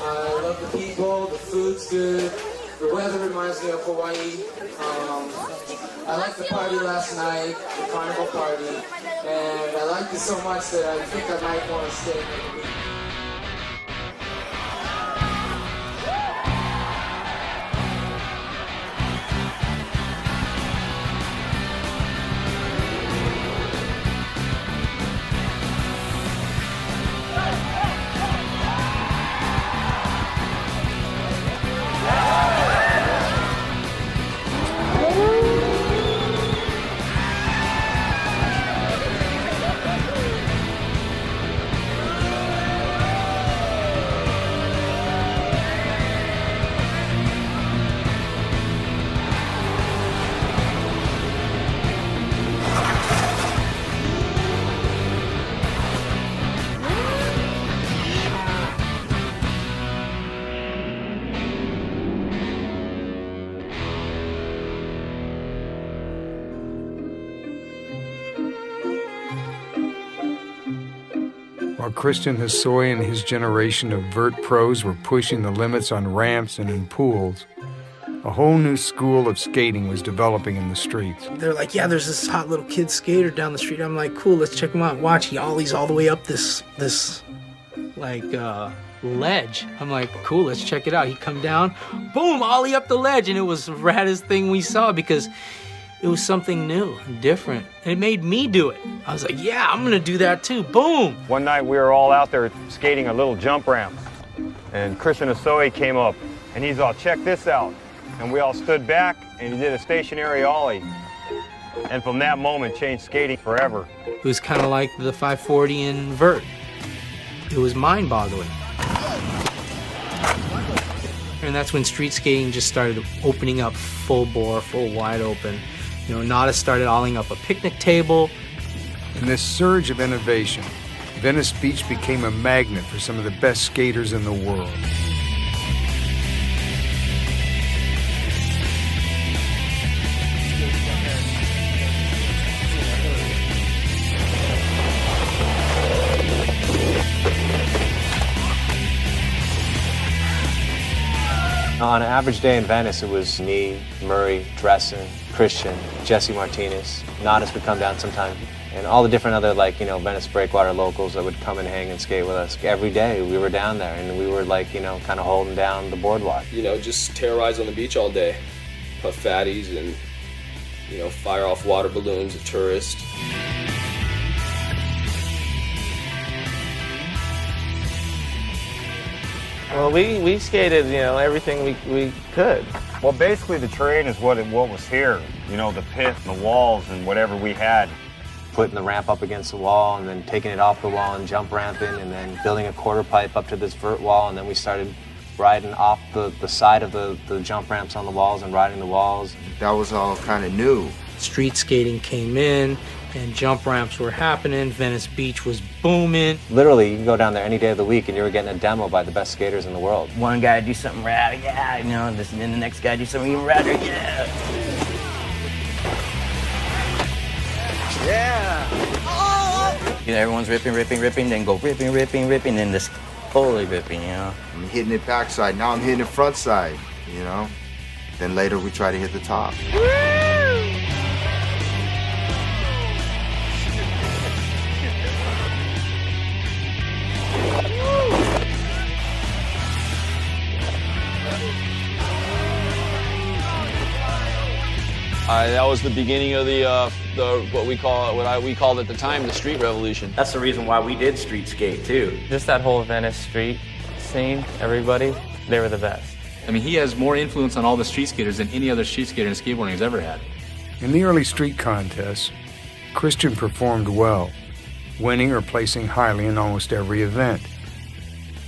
I love the people, the food's good, the weather reminds me of Hawaii. I liked the party last night, the carnival party, and I liked it so much that I think I might want to stay another week. While Christian Hosoi and his generation of vert pros were pushing the limits on ramps and in pools, a whole new school of skating was developing in the streets. They're like, yeah, there's this hot little kid skater down the street. I'm like, cool, let's check him out. Watch, he ollies all the way up this ledge. I'm like, cool, let's check it out. He come down, boom, ollie up the ledge, and it was the raddest thing we saw because it was something new and different. And it made me do it. I was like, yeah, I'm gonna do that too. Boom! One night we were all out there skating a little jump ramp, and Christian Hosoi came up, and he's all, check this out. And we all stood back, and he did a stationary ollie. And from that moment, changed skating forever. It was kind of like the 540 in vert. It was mind-boggling. And that's when street skating just started opening up full bore, full wide open. You know, Nada started ollieing up a picnic table. In this surge of innovation, Venice Beach became a magnet for some of the best skaters in the world. On an average day in Venice, it was me, Murray, Dressen, Christian, Jesse Martinez. Nodis would come down sometime, and all the different other, Venice breakwater locals that would come and hang and skate with us. Every day we were down there, and we were kind of holding down the boardwalk. Just terrorize on the beach all day. Puff fatties and, fire off water balloons at tourists. Well, we skated, everything we could. Well, basically the terrain is what was here. The pit and the walls and whatever we had. Putting the ramp up against the wall and then taking it off the wall and jump ramping and then building a quarter pipe up to this vert wall, and then we started riding off the side of the jump ramps on the walls and riding the walls. That was all kind of new. Street skating came in, and jump ramps were happening. Venice Beach was booming. Literally, you can go down there any day of the week and you were getting a demo by the best skaters in the world. One guy do something rad, yeah, and then the next guy do something even radder, yeah. Yeah. Everyone's ripping, then go ripping, then just fully ripping, I'm hitting it backside, now I'm hitting it front side, Then later we try to hit the top. That was the beginning of what we called at the time the street revolution. That's the reason why we did street skate too. Just that whole Venice street scene, everybody, they were the best. I mean, he has more influence on all the street skaters than any other street skater in skateboarding has ever had. In the early street contests, Christian performed well, winning or placing highly in almost every event.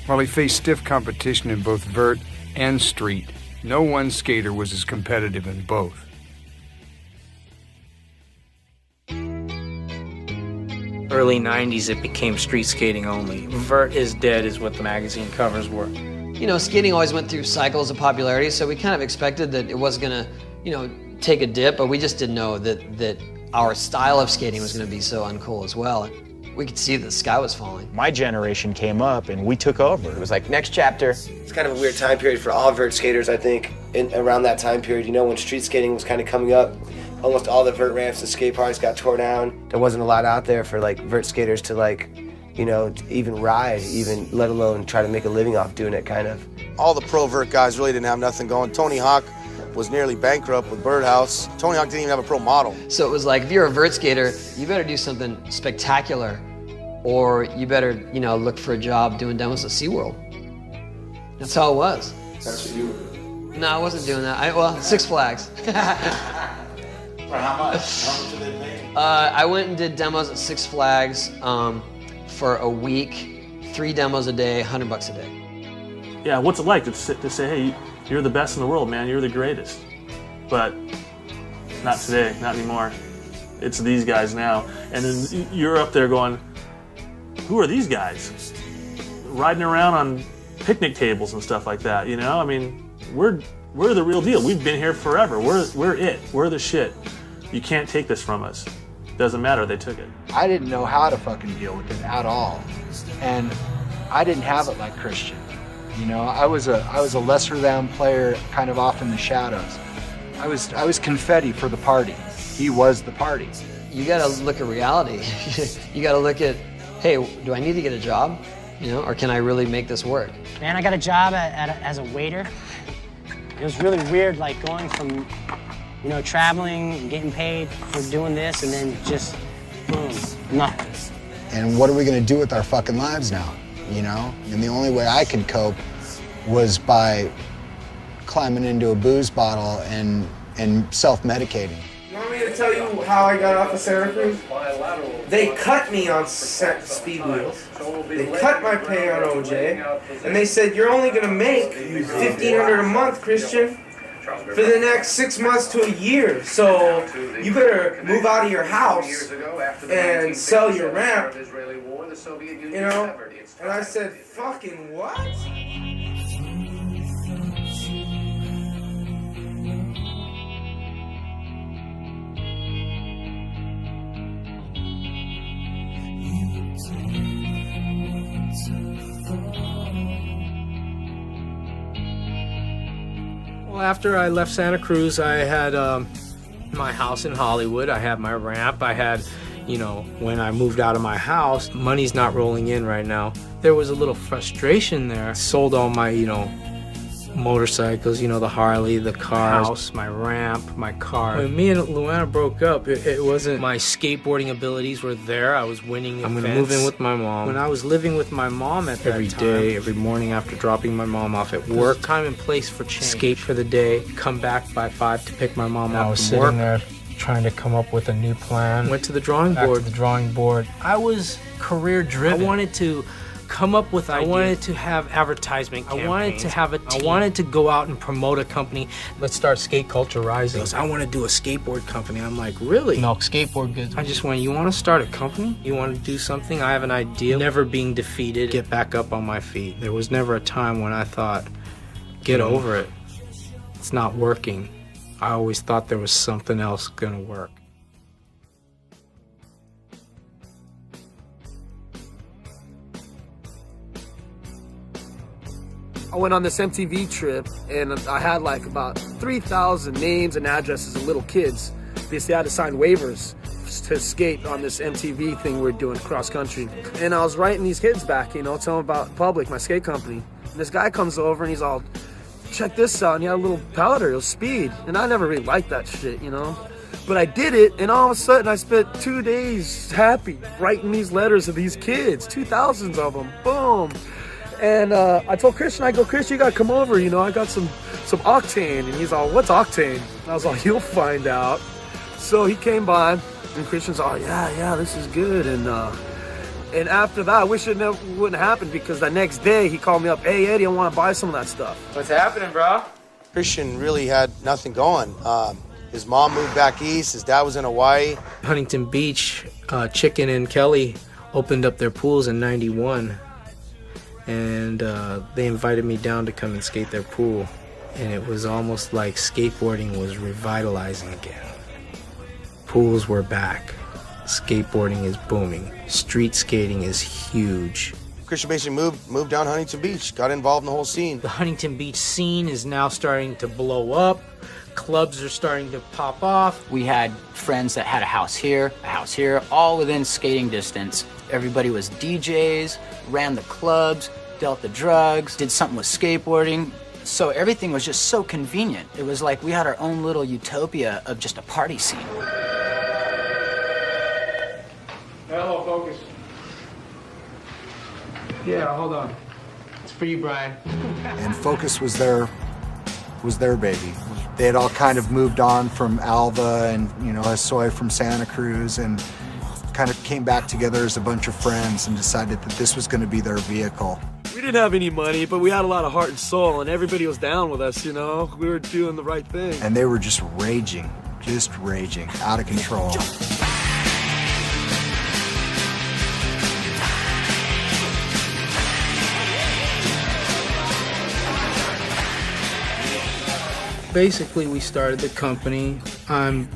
While he faced stiff competition in both vert and street, no one skater was as competitive in both. Early 90s, it became street skating only. Vert is dead is what the magazine covers were. Skating always went through cycles of popularity, so we kind of expected that it was gonna, take a dip, but we just didn't know that our style of skating was gonna be so uncool as well. We could see that the sky was falling. My generation came up and we took over. It was like, next chapter. It's kind of a weird time period for all vert skaters, I think, around that time period, when street skating was kind of coming up. Almost all the vert ramps and skate parks got tore down. There wasn't a lot out there for vert skaters to even ride, let alone try to make a living off doing it, kind of. All the pro vert guys really didn't have nothing going. Tony Hawk was nearly bankrupt with Birdhouse. Tony Hawk didn't even have a pro model. So it was like, if you're a vert skater, you better do something spectacular, or you better, look for a job doing demos at SeaWorld. That's how it was. That's what you were doing. No, I wasn't doing that. Six Flags. For how much? How much did they pay? I went and did demos at Six Flags for a week, 3 demos a day, $100 a day. Yeah, what's it like to say, hey, you're the best in the world, man, you're the greatest. But not today, not anymore. It's these guys now. And then you're up there going, who are these guys? Riding around on picnic tables and stuff like that, I mean, we're the real deal. We've been here forever. We're it. We're the shit. You can't take this from us. Doesn't matter, they took it. I didn't know how to fucking deal with it at all. And I didn't have it like Christian. You know, I was a lesser than player, kind of off in the shadows. I was confetti for the party. He was the party. You gotta look at reality. You gotta look at, hey, do I need to get a job? You know, or can I really make this work? Man, I got a job as a waiter. It was really weird, like going from, you know, traveling and getting paid for doing this, and then just, boom, nothing. And what are we gonna do with our fucking lives now, you know? And the only way I could cope was by climbing into a booze bottle and self-medicating. You want me to tell you how I got off of Santa Cruz? They cut me on speed wheels. They cut my pay on OJ, and they said, you're only gonna make $1,500 a month, Christian, for the next 6 months to a year. So you better move out of your house and sell your ramp, you know? And I said, fucking what? Well, after I left Santa Cruz, I had my house in Hollywood. I had my ramp. I had, you know, when I moved out of my house, money's not rolling in right now. There was a little frustration there. Sold all my, you know, motorcycles, you know, the Harley, the cars, house, my ramp, my car. When me and Luana broke up, it wasn't my skateboarding abilities were there. I was winning. I'm gonna move in with my mom. When I was living with my mom at that time, every morning after dropping my mom off at work, time and place for change. Skate for the day, come back by 5 to pick my mom up. I was sitting there trying to come up with a new plan. Went to the drawing board. I was career driven. I wanted to come up with ideas. I wanted to have advertisement campaigns. I wanted to have a team. I wanted to go out and promote a company. Let's start Skate Culture Rising. I want to do a skateboard company. I'm like, really? Milk skateboard goods. I just went, you want to start a company? You want to do something? I have an idea. Never being defeated, get back up on my feet. There was never a time when I thought, get over it. It's not working. I always thought there was something else gonna work. I went on this MTV trip, and I had like about 3,000 names and addresses of little kids because they had to sign waivers to skate on this MTV thing we were doing cross country. And I was writing these kids back, you know, telling them about Public, my skate company. And this guy comes over and he's all, check this out, and he had a little powder, it was speed. And I never really liked that shit, you know? But I did it, and all of a sudden I spent 2 days happy writing these letters to these kids, 2,000s of them, boom. And I told Christian, I go, Christian, you gotta come over, you know, I got some octane. And he's all, what's octane? And I was like, you'll find out. So he came by, and Christian's all, yeah, this is good. And after that, I wish it wouldn't happen, because the next day he called me up, hey Eddie, I wanna buy some of that stuff. What's happening, bro? Christian really had nothing going. His mom moved back east, his dad was in Hawaii. Huntington Beach, Chicken and Kelly opened up their pools in '91. And they invited me down to come and skate their pool. And it was almost like skateboarding was revitalizing again. Pools were back. Skateboarding is booming. Street skating is huge. Christian basically moved down Huntington Beach, got involved in the whole scene. The Huntington Beach scene is now starting to blow up. Clubs are starting to pop off. We had friends that had a house here, all within skating distance. Everybody was DJs, ran the clubs, dealt the drugs, did something with skateboarding. So everything was just so convenient. It was like we had our own little utopia of just a party scene. Hello, focus. Yeah, hold on. It's for you, Brian. And Focus was their baby. They had all kind of moved on from Alva and, you know, Hosoi from Santa Cruz, and kind of came back together as a bunch of friends and decided that this was going to be their vehicle. We didn't have any money, but we had a lot of heart and soul, and everybody was down with us, you know? We were doing the right thing. And they were just raging, out of control. Basically, we started the company. I'm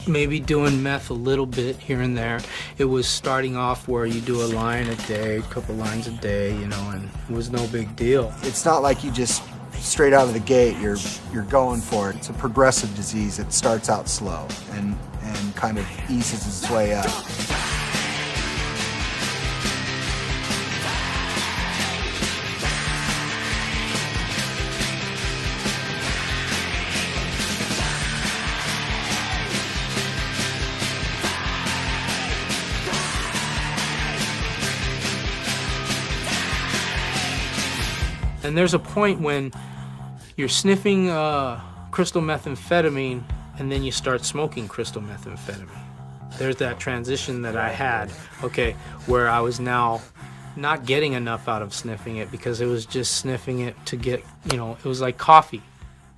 maybe doing meth a little bit here and there. It was starting off where you do a line a day, a couple lines a day, you know, and it was no big deal. It's not like you just straight out of the gate you're going for it. It's a progressive disease. It starts out slow and kind of eases its way up. And there's a point when you're sniffing crystal methamphetamine and then you start smoking crystal methamphetamine. There's that transition that I had, okay, where I was now not getting enough out of sniffing it because it was just sniffing it to get, you know, it was like coffee.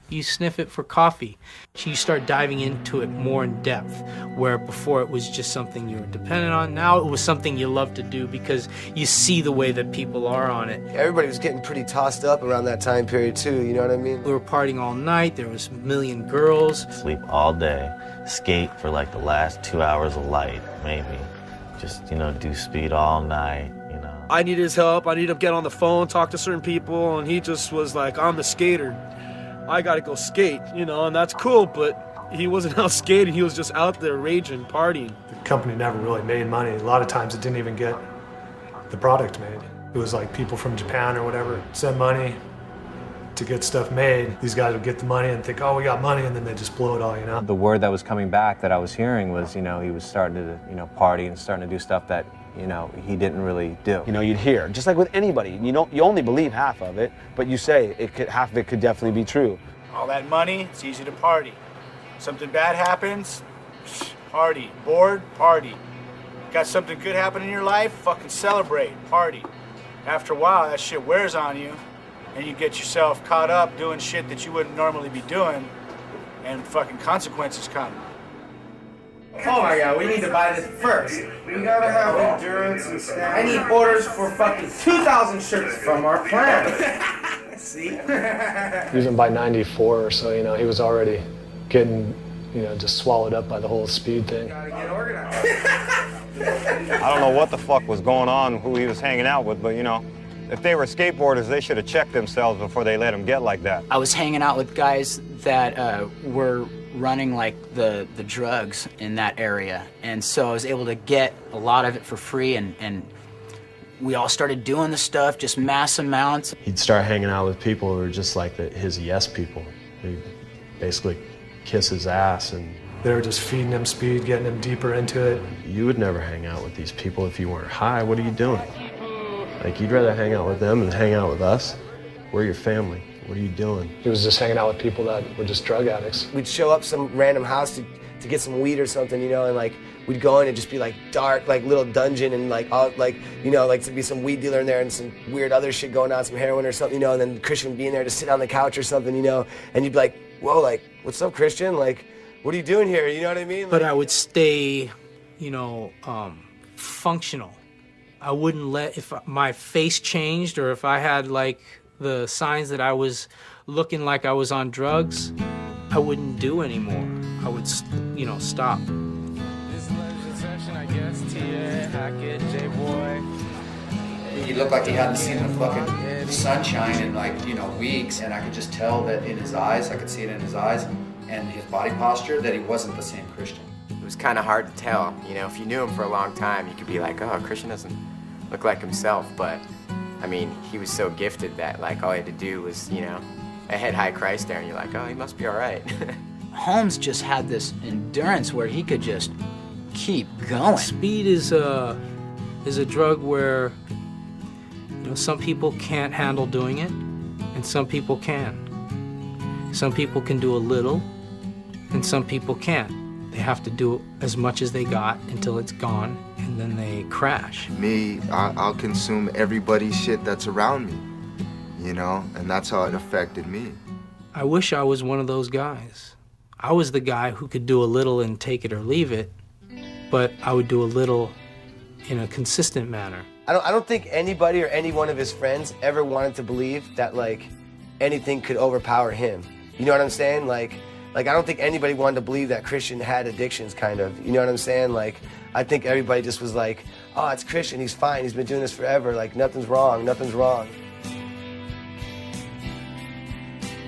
You sniff it for coffee. You start diving into it more in depth, where before it was just something you were dependent on. Now it was something you love to do because you see the way that people are on it. Everybody was getting pretty tossed up around that time period too, you know what I mean? We were partying all night, there was a million girls. Sleep all day, skate for like the last 2 hours of light, maybe. Just, you know, do speed all night, you know. I needed his help. I needed to get on the phone, talk to certain people, and he just was like, I'm the skater. I gotta go skate, you know, and that's cool, but he wasn't out skating, he was just out there raging, partying. The company never really made money. A lot of times it didn't even get the product made. It was like people from Japan or whatever send money to get stuff made. These guys would get the money and think, oh, we got money, and then they just blow it all, you know? The word that was coming back that I was hearing was, you know, he was starting to, you know, party and starting to do stuff that, you know, he didn't really do. You know, you'd hear, just like with anybody, you only believe half of it, but you say half of it could definitely be true. All that money, it's easy to party. Something bad happens, party. Bored, party. Got something good happen in your life, fucking celebrate, party. After a while, that shit wears on you, and you get yourself caught up doing shit that you wouldn't normally be doing, and fucking consequences come. Oh my god, we need to buy this first. We gotta have endurance and stamina. I need orders for fucking 2,000 shirts from our plant. See? Even by 94 or so, you know, he was already getting, you know, just swallowed up by the whole speed thing. I don't know what the fuck was going on, who he was hanging out with, but, you know, if they were skateboarders, they should have checked themselves before they let him get like that. I was hanging out with guys that were running like the drugs in that area, and so I was able to get a lot of it for free, and we all started doing the stuff, just mass amounts. He'd start hanging out with people who were just like his yes people. He'd basically kiss his ass, and they were just feeding him speed, getting him deeper into it. You would never hang out with these people if you weren't high. What are you doing? Like, you'd rather hang out with them than hang out with us. We're your family. What are you doing? He was just hanging out with people that were just drug addicts. We'd show up some random house to get some weed or something, you know, and like we'd go in and just be like dark, like little dungeon, and like all, like, you know, like to be some weed dealer in there and some weird other shit going on, some heroin or something, you know, and then Christian would be in there to sit on the couch or something, you know, and you'd be like, whoa, like, what's up, Christian? Like, what are you doing here? You know what I mean? But I would stay, you know, functional. I wouldn't let, if my face changed or if I had like the signs that I was looking like I was on drugs, I wouldn't do anymore. I would, you know, stop. He looked like he hadn't seen the fucking sunshine in like, you know, weeks, and I could just tell that in his eyes, I could see it in his eyes and his body posture, that he wasn't the same Christian. It was kind of hard to tell. You know, if you knew him for a long time, you could be like, oh, Christian doesn't look like himself. But, I mean, he was so gifted that, like, all he had to do was, you know, a head-high Christ there, and you're like, oh, he must be all right. Holmes just had this endurance where he could just keep going. Speed is a drug where, you know, some people can't handle doing it, and some people can. Some people can do a little, and some people can't. They have to do as much as they got until it's gone, and then they crash. Me, I'll consume everybody's shit that's around me, you know, and that's how it affected me. I wish I was one of those guys. I was the guy who could do a little and take it or leave it, but I would do a little in a consistent manner. I don't think anybody or any one of his friends ever wanted to believe that, like, anything could overpower him. You know what I'm saying? Like Like, I don't think anybody wanted to believe that Christian had addictions, kind of. You know what I'm saying? Like, I think everybody just was like, oh, it's Christian, he's fine, he's been doing this forever. Like, nothing's wrong, nothing's wrong.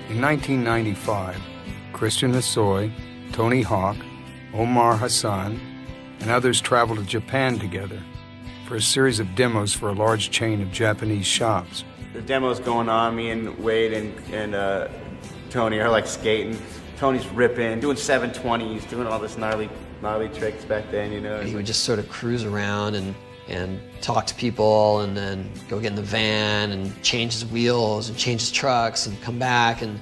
In 1995, Christian Hosoi, Tony Hawk, Omar Hassan, and others traveled to Japan together for a series of demos for a large chain of Japanese shops. The demo's going on, me and Wade and Tony are like skating. Tony's ripping, doing 720s, doing all this gnarly tricks back then, you know. He would just sort of cruise around and talk to people and then go get in the van and change his wheels and change his trucks and come back, and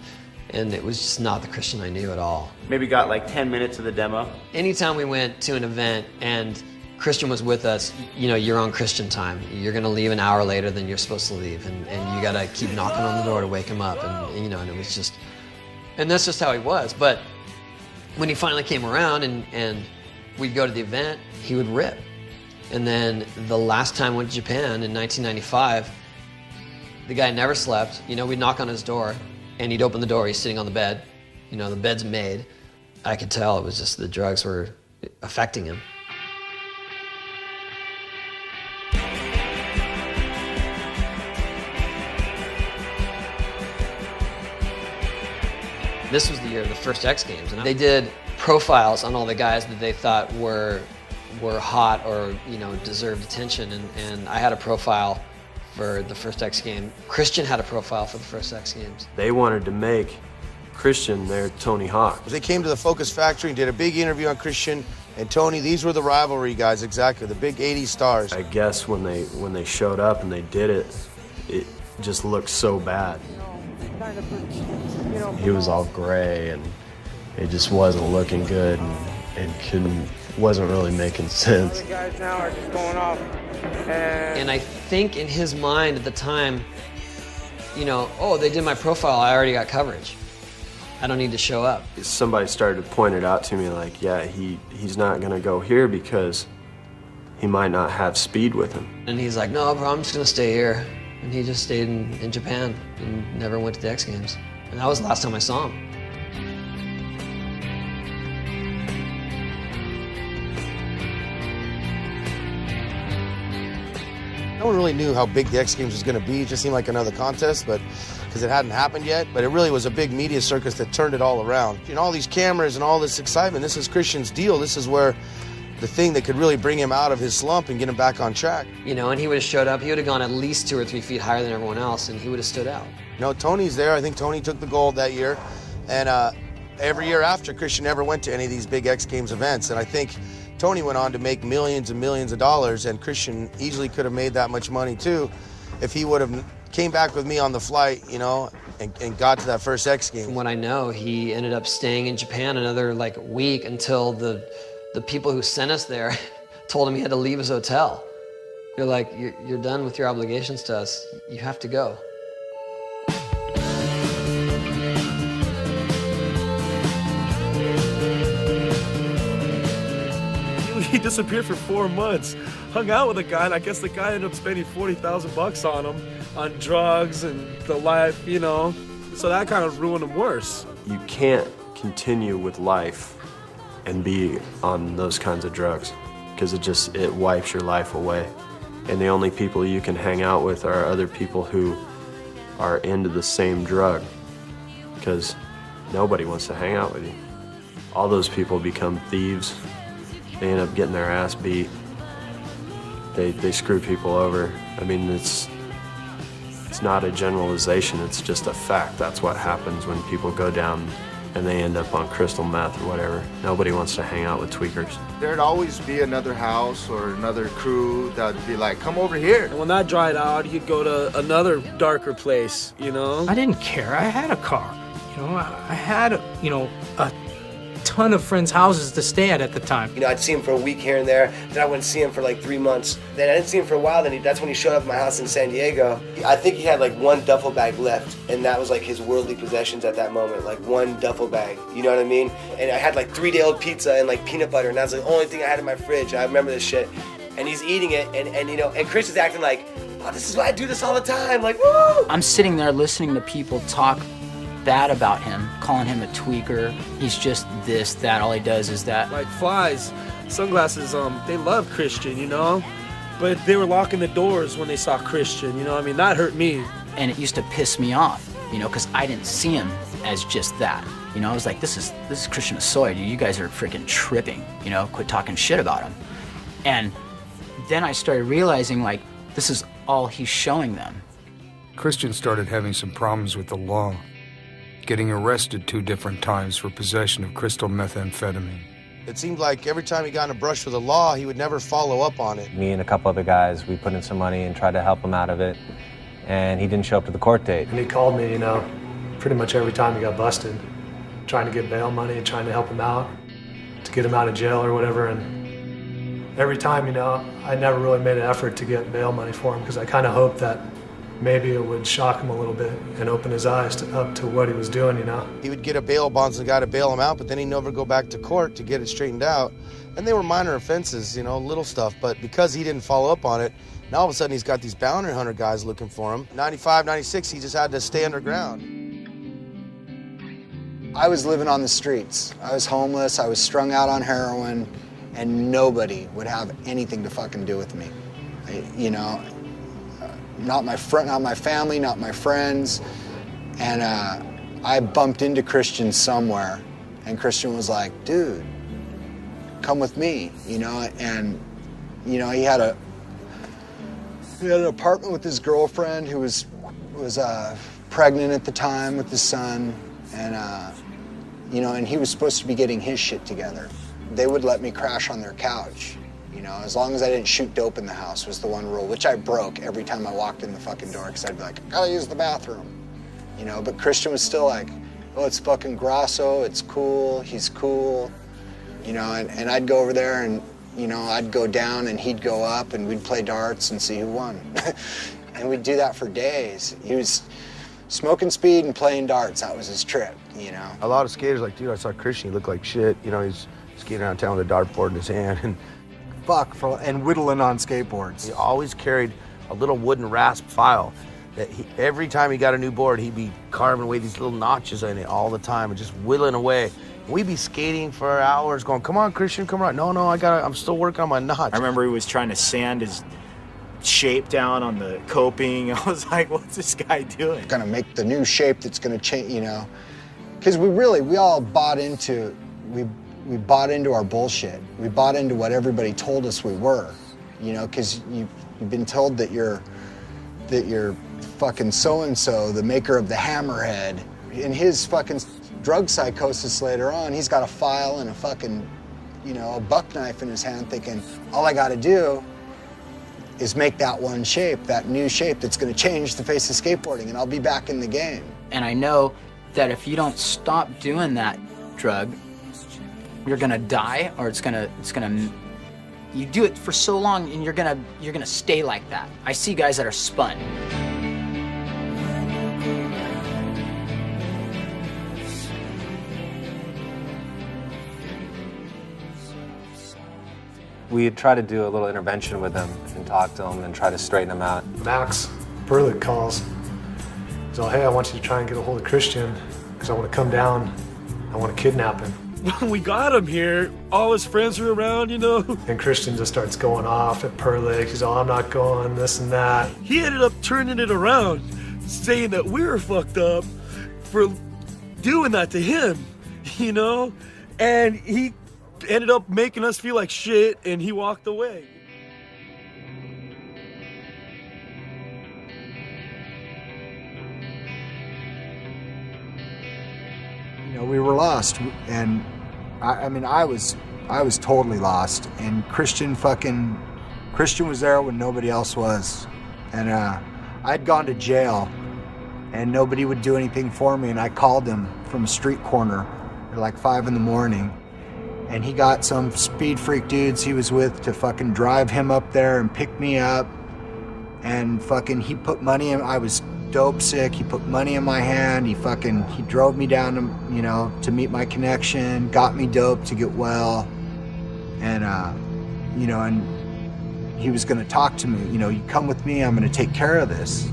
it was just not the Christian I knew at all. Maybe got like 10 minutes of the demo. Anytime we went to an event and Christian was with us, you know, you're on Christian time. You're gonna leave an hour later than you're supposed to leave, and you gotta keep knocking on the door to wake him up, and you know, and it was just, and that's just how he was. But when he finally came around and we'd go to the event, he would rip. And then the last time I went to Japan in 1995, the guy never slept. You know, we'd knock on his door, and he'd open the door, he's sitting on the bed. You know, the bed's made. I could tell it was just the drugs were affecting him. This was the year of the first X Games, and they did profiles on all the guys that they thought were hot or, you know, deserved attention, and I had a profile for the first X Game. Christian had a profile for the first X Games. They wanted to make Christian their Tony Hawk. They came to the Focus Factory and did a big interview on Christian and Tony. These were the rivalry guys, exactly, the big 80s stars. I guess when they showed up and they did it, it just looked so bad. He was all gray and it just wasn't looking good, and wasn't really making sense. The guys now are just going off. And I think in his mind at the time, you know, oh, they did my profile, I already got coverage. I don't need to show up. Somebody started to point it out to me, like, yeah, he's not gonna go here because he might not have speed with him. And he's like, no, bro, I'm just gonna stay here. And he just stayed in Japan and never went to the X Games. And that was the last time I saw him. No one really knew how big the X Games was going to be. It just seemed like another contest, but because it hadn't happened yet. But it really was a big media circus that turned it all around. And all these cameras and all this excitement, this is Christian's deal. This is where the thing that could really bring him out of his slump and get him back on track. You know, and he would have showed up, he would have gone at least 2 or 3 feet higher than everyone else, and he would have stood out. You know, Tony's there. I think Tony took the gold that year. And every year after, Christian never went to any of these big X Games events. And I think Tony went on to make millions and millions of dollars, and Christian easily could have made that much money too if he would have came back with me on the flight, you know, and got to that first X Games. From what I know, he ended up staying in Japan another like week until the people who sent us there told him he had to leave his hotel. You're like, you're done with your obligations to us. You have to go. He disappeared for 4 months, hung out with a guy, and I guess the guy ended up spending $40,000 on him, on drugs and the life, you know. So that kind of ruined him worse. You can't continue with life and be on those kinds of drugs because it wipes your life away. And the only people you can hang out with are other people who are into the same drug, because nobody wants to hang out with you. All those people become thieves. They end up getting their ass beat. They screw people over. I mean, it's not a generalization, it's just a fact. That's what happens when people go down and they end up on crystal meth or whatever. Nobody wants to hang out with tweakers. There'd always be another house or another crew that'd be like, come over here. And when that dried out, he'd go to another darker place, you know? I didn't care. I had a car. You know, I had, you know, a ton of friends' houses to stay at the time. You know, I'd see him for a week here and there, then I wouldn't see him for like 3 months. Then I didn't see him for a while, that's when he showed up at my house in San Diego. I think he had like 1 duffel bag left, and that was like his worldly possessions at that moment, like 1 duffel bag, you know what I mean? And I had like 3-day-old pizza and like peanut butter, and that was the only thing I had in my fridge. I remember this shit. And he's eating it, and you know, and Chris is acting like, oh, this is why I do this all the time, like, woo! I'm sitting there listening to people talk bad about him, calling him a tweaker. He's just this, that, all he does is that. Like flies, sunglasses, they love Christian, you know? But they were locking the doors when they saw Christian, you know? I mean, that hurt me. And it used to piss me off, you know, because I didn't see him as just that. You know, I was like, this is Christian Hosoi, dude. You guys are freaking tripping, you know? Quit talking shit about him. And then I started realizing, like, this is all he's showing them. Christian started having some problems with the law, getting arrested 2 different times for possession of crystal methamphetamine. It seemed like every time he got in a brush with the law, he would never follow up on it. Me and a couple other guys, we put in some money and tried to help him out of it, and he didn't show up to the court date. And he called me, you know, pretty much every time he got busted, trying to get bail money, trying to help him out, to get him out of jail or whatever. And every time, you know, I never really made an effort to get bail money for him because I kind of hoped that maybe it would shock him a little bit and open his eyes up to what he was doing, you know. He would get a bail bondsman guy to bail him out, but then he'd never go back to court to get it straightened out. And they were minor offenses, you know, little stuff. But because he didn't follow up on it, now all of a sudden he's got these bounty hunter guys looking for him. 95, 96, he just had to stay underground. I was living on the streets. I was homeless, I was strung out on heroin, and nobody would have anything to fucking do with me. You know, not my family, not my friends. And I bumped into Christian somewhere, and Christian was like, dude, come with me, you know. And you know, he had an apartment with his girlfriend who was pregnant at the time with his son, and you know, and he was supposed to be getting his shit together. They would let me crash on their couch, you know, as long as I didn't shoot dope in the house was the one rule, which I broke every time I walked in the fucking door because I'd be like, I gotta use the bathroom, you know. But Christian was still like, oh, it's fucking Grasso, it's cool, he's cool, you know. And I'd go over there and, you know, I'd go down and he'd go up and we'd play darts and see who won. And we'd do that for days. He was smoking speed and playing darts, that was his trip, you know. A lot of skaters like, dude, I saw Christian, he looked like shit. You know, he's skating around town with a dartboard in his hand. And and whittling on skateboards. He always carried a little wooden rasp file that every time he got a new board, he'd be carving away these little notches in it all the time and just whittling away. And we'd be skating for hours going, come on, Christian, come on. No, I'm still working on my notch. I remember he was trying to sand his shape down on the coping. I was like, what's this guy doing? Gonna make the new shape that's gonna change, you know. Because we all bought into, we bought into our bullshit. We bought into what everybody told us we were, you know, because you've been told that you're fucking so-and-so, the maker of the hammerhead. In his fucking drug psychosis later on, he's got a file and a fucking, you know, a buck knife in his hand thinking, all I gotta do is make that one shape, that new shape that's gonna change the face of skateboarding, and I'll be back in the game. And I know that if you don't stop doing that drug, you're gonna die, or it's gonna, you do it for so long and you're gonna stay like that. I see guys that are spun. We try to do a little intervention with him and talk to him and try to straighten him out. Max Berlick calls. He's all, hey, I want you to try and get a hold of Christian because I want to come down. I want to kidnap him. When we got him here, all his friends were around, you know. And Christian just starts going off at Perlick. He's all, I'm not going, this and that. He ended up turning it around, saying that we were fucked up for doing that to him, you know? And he ended up making us feel like shit, and he walked away. You know, we were lost, and I mean, I was totally lost, and Christian was there when nobody else was, and I'd gone to jail, and nobody would do anything for me, and I called him from a street corner at like 5 in the morning, and he got some speed freak dudes he was with to fucking drive him up there and pick me up, and fucking he put money in, I was dope sick, he put money in my hand, he drove me down to, you know, to meet my connection, got me dope to get well, and you know, and he was gonna talk to me, you know, you come with me, I'm gonna take care of this,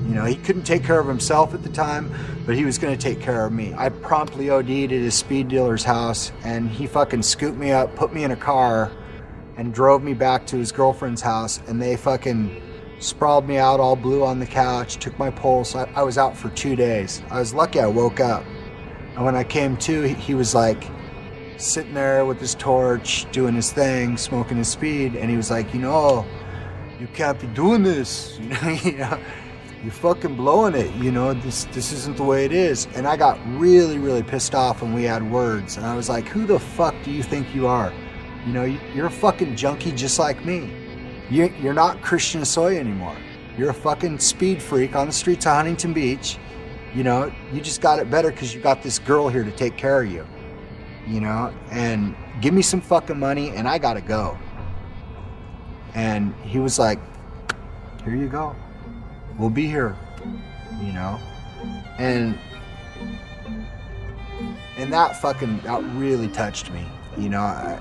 You know, he couldn't take care of himself at the time, but he was going to take care of me. I promptly OD'd at his speed dealer's house, and he fucking scooped me up, put me in a car, and drove me back to his girlfriend's house, and they fucking sprawled me out all blue on the couch, took my pulse. I was out for 2 days. I was lucky I woke up. And when I came to, he was like sitting there with his torch, doing his thing, smoking his speed, and he was like, you know, you can't be doing this. You know, you're fucking blowing it. You know, this isn't the way it is. And I got really, really pissed off when we had words. And I was like, who the fuck do you think you are? You know, you're a fucking junkie just like me. You're not Christian Hosoi anymore. You're a fucking speed freak on the streets of Huntington Beach. You know, you just got it better because you got this girl here to take care of you. You know, and give me some fucking money and I gotta go. And he was like, here you go. We'll be here. You know? And that really touched me. You know,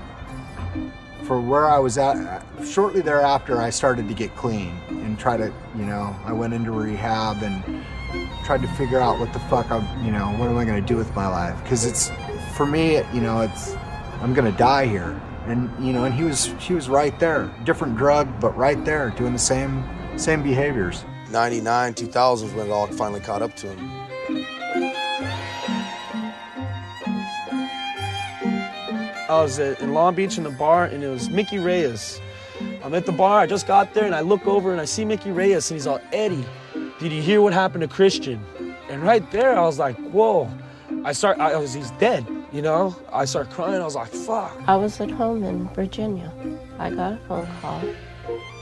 for where I was at, shortly thereafter, I started to get clean and try to, you know, I went into rehab and tried to figure out what the fuck what am I going to do with my life? Because it's, for me, you know, I'm going to die here. And, you know, and he was right there, different drug, but right there, doing the same behaviors. 99, 2000 when it all finally caught up to him. I was in Long Beach in the bar, and it was Mickey Reyes. I'm at the bar, I just got there, and I look over and I see Mickey Reyes, and he's all, Eddie, did you hear what happened to Christian? And right there, I was like, whoa. He's dead, you know? I started crying, I was like, fuck. I was at home in Virginia. I got a phone call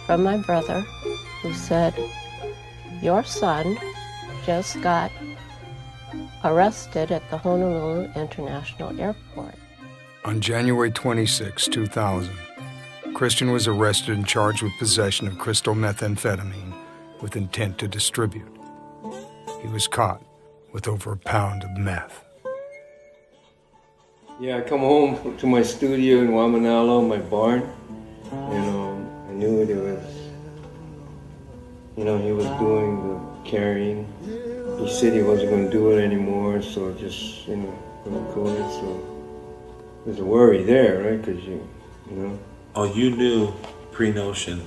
from my brother who said, your son just got arrested at the Honolulu International Airport. On January 26, 2000, Christian was arrested and charged with possession of crystal methamphetamine with intent to distribute. He was caught with over a pound of meth. Yeah, I come home to my studio in Waimanalo, my barn, and I knew it was, you know, he was doing the carrying. He said he wasn't going to do it anymore, so just, you know, going to cool it, so there's a worry there, right? Because you know. Oh, you knew pre-notion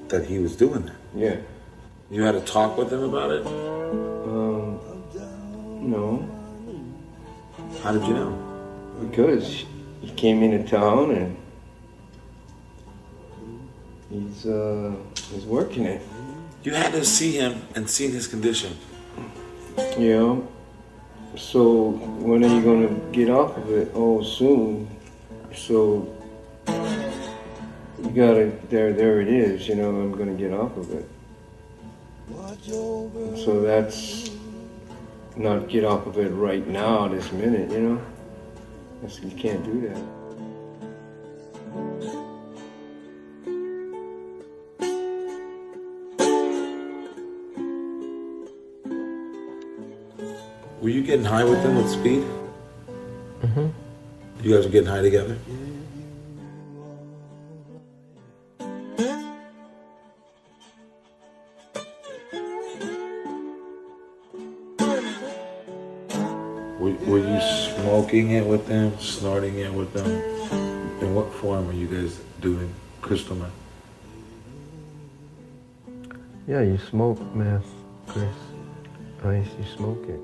that he was doing that? Yeah. You had a talk with him about it? No. How did you know? Because he came into town and he's working it. You had to see him and see his condition. Yeah. So when are you gonna get off of it? Oh, soon. So you gotta, there it is, you know, I'm gonna get off of it. So that's not get off of it right now, this minute, you know? You can't do that. Were you getting high with him with speed? Mm-hmm. You guys were getting high together? Were you smoking it with them, snorting it with them? In what form were you guys doing crystal meth? Yeah, you smoke meth, Chris. You smoke it.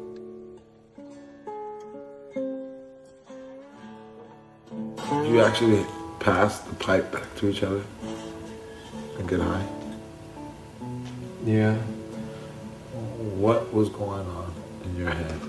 Did you actually pass the pipe back to each other and get high? Yeah. What was going on in your head?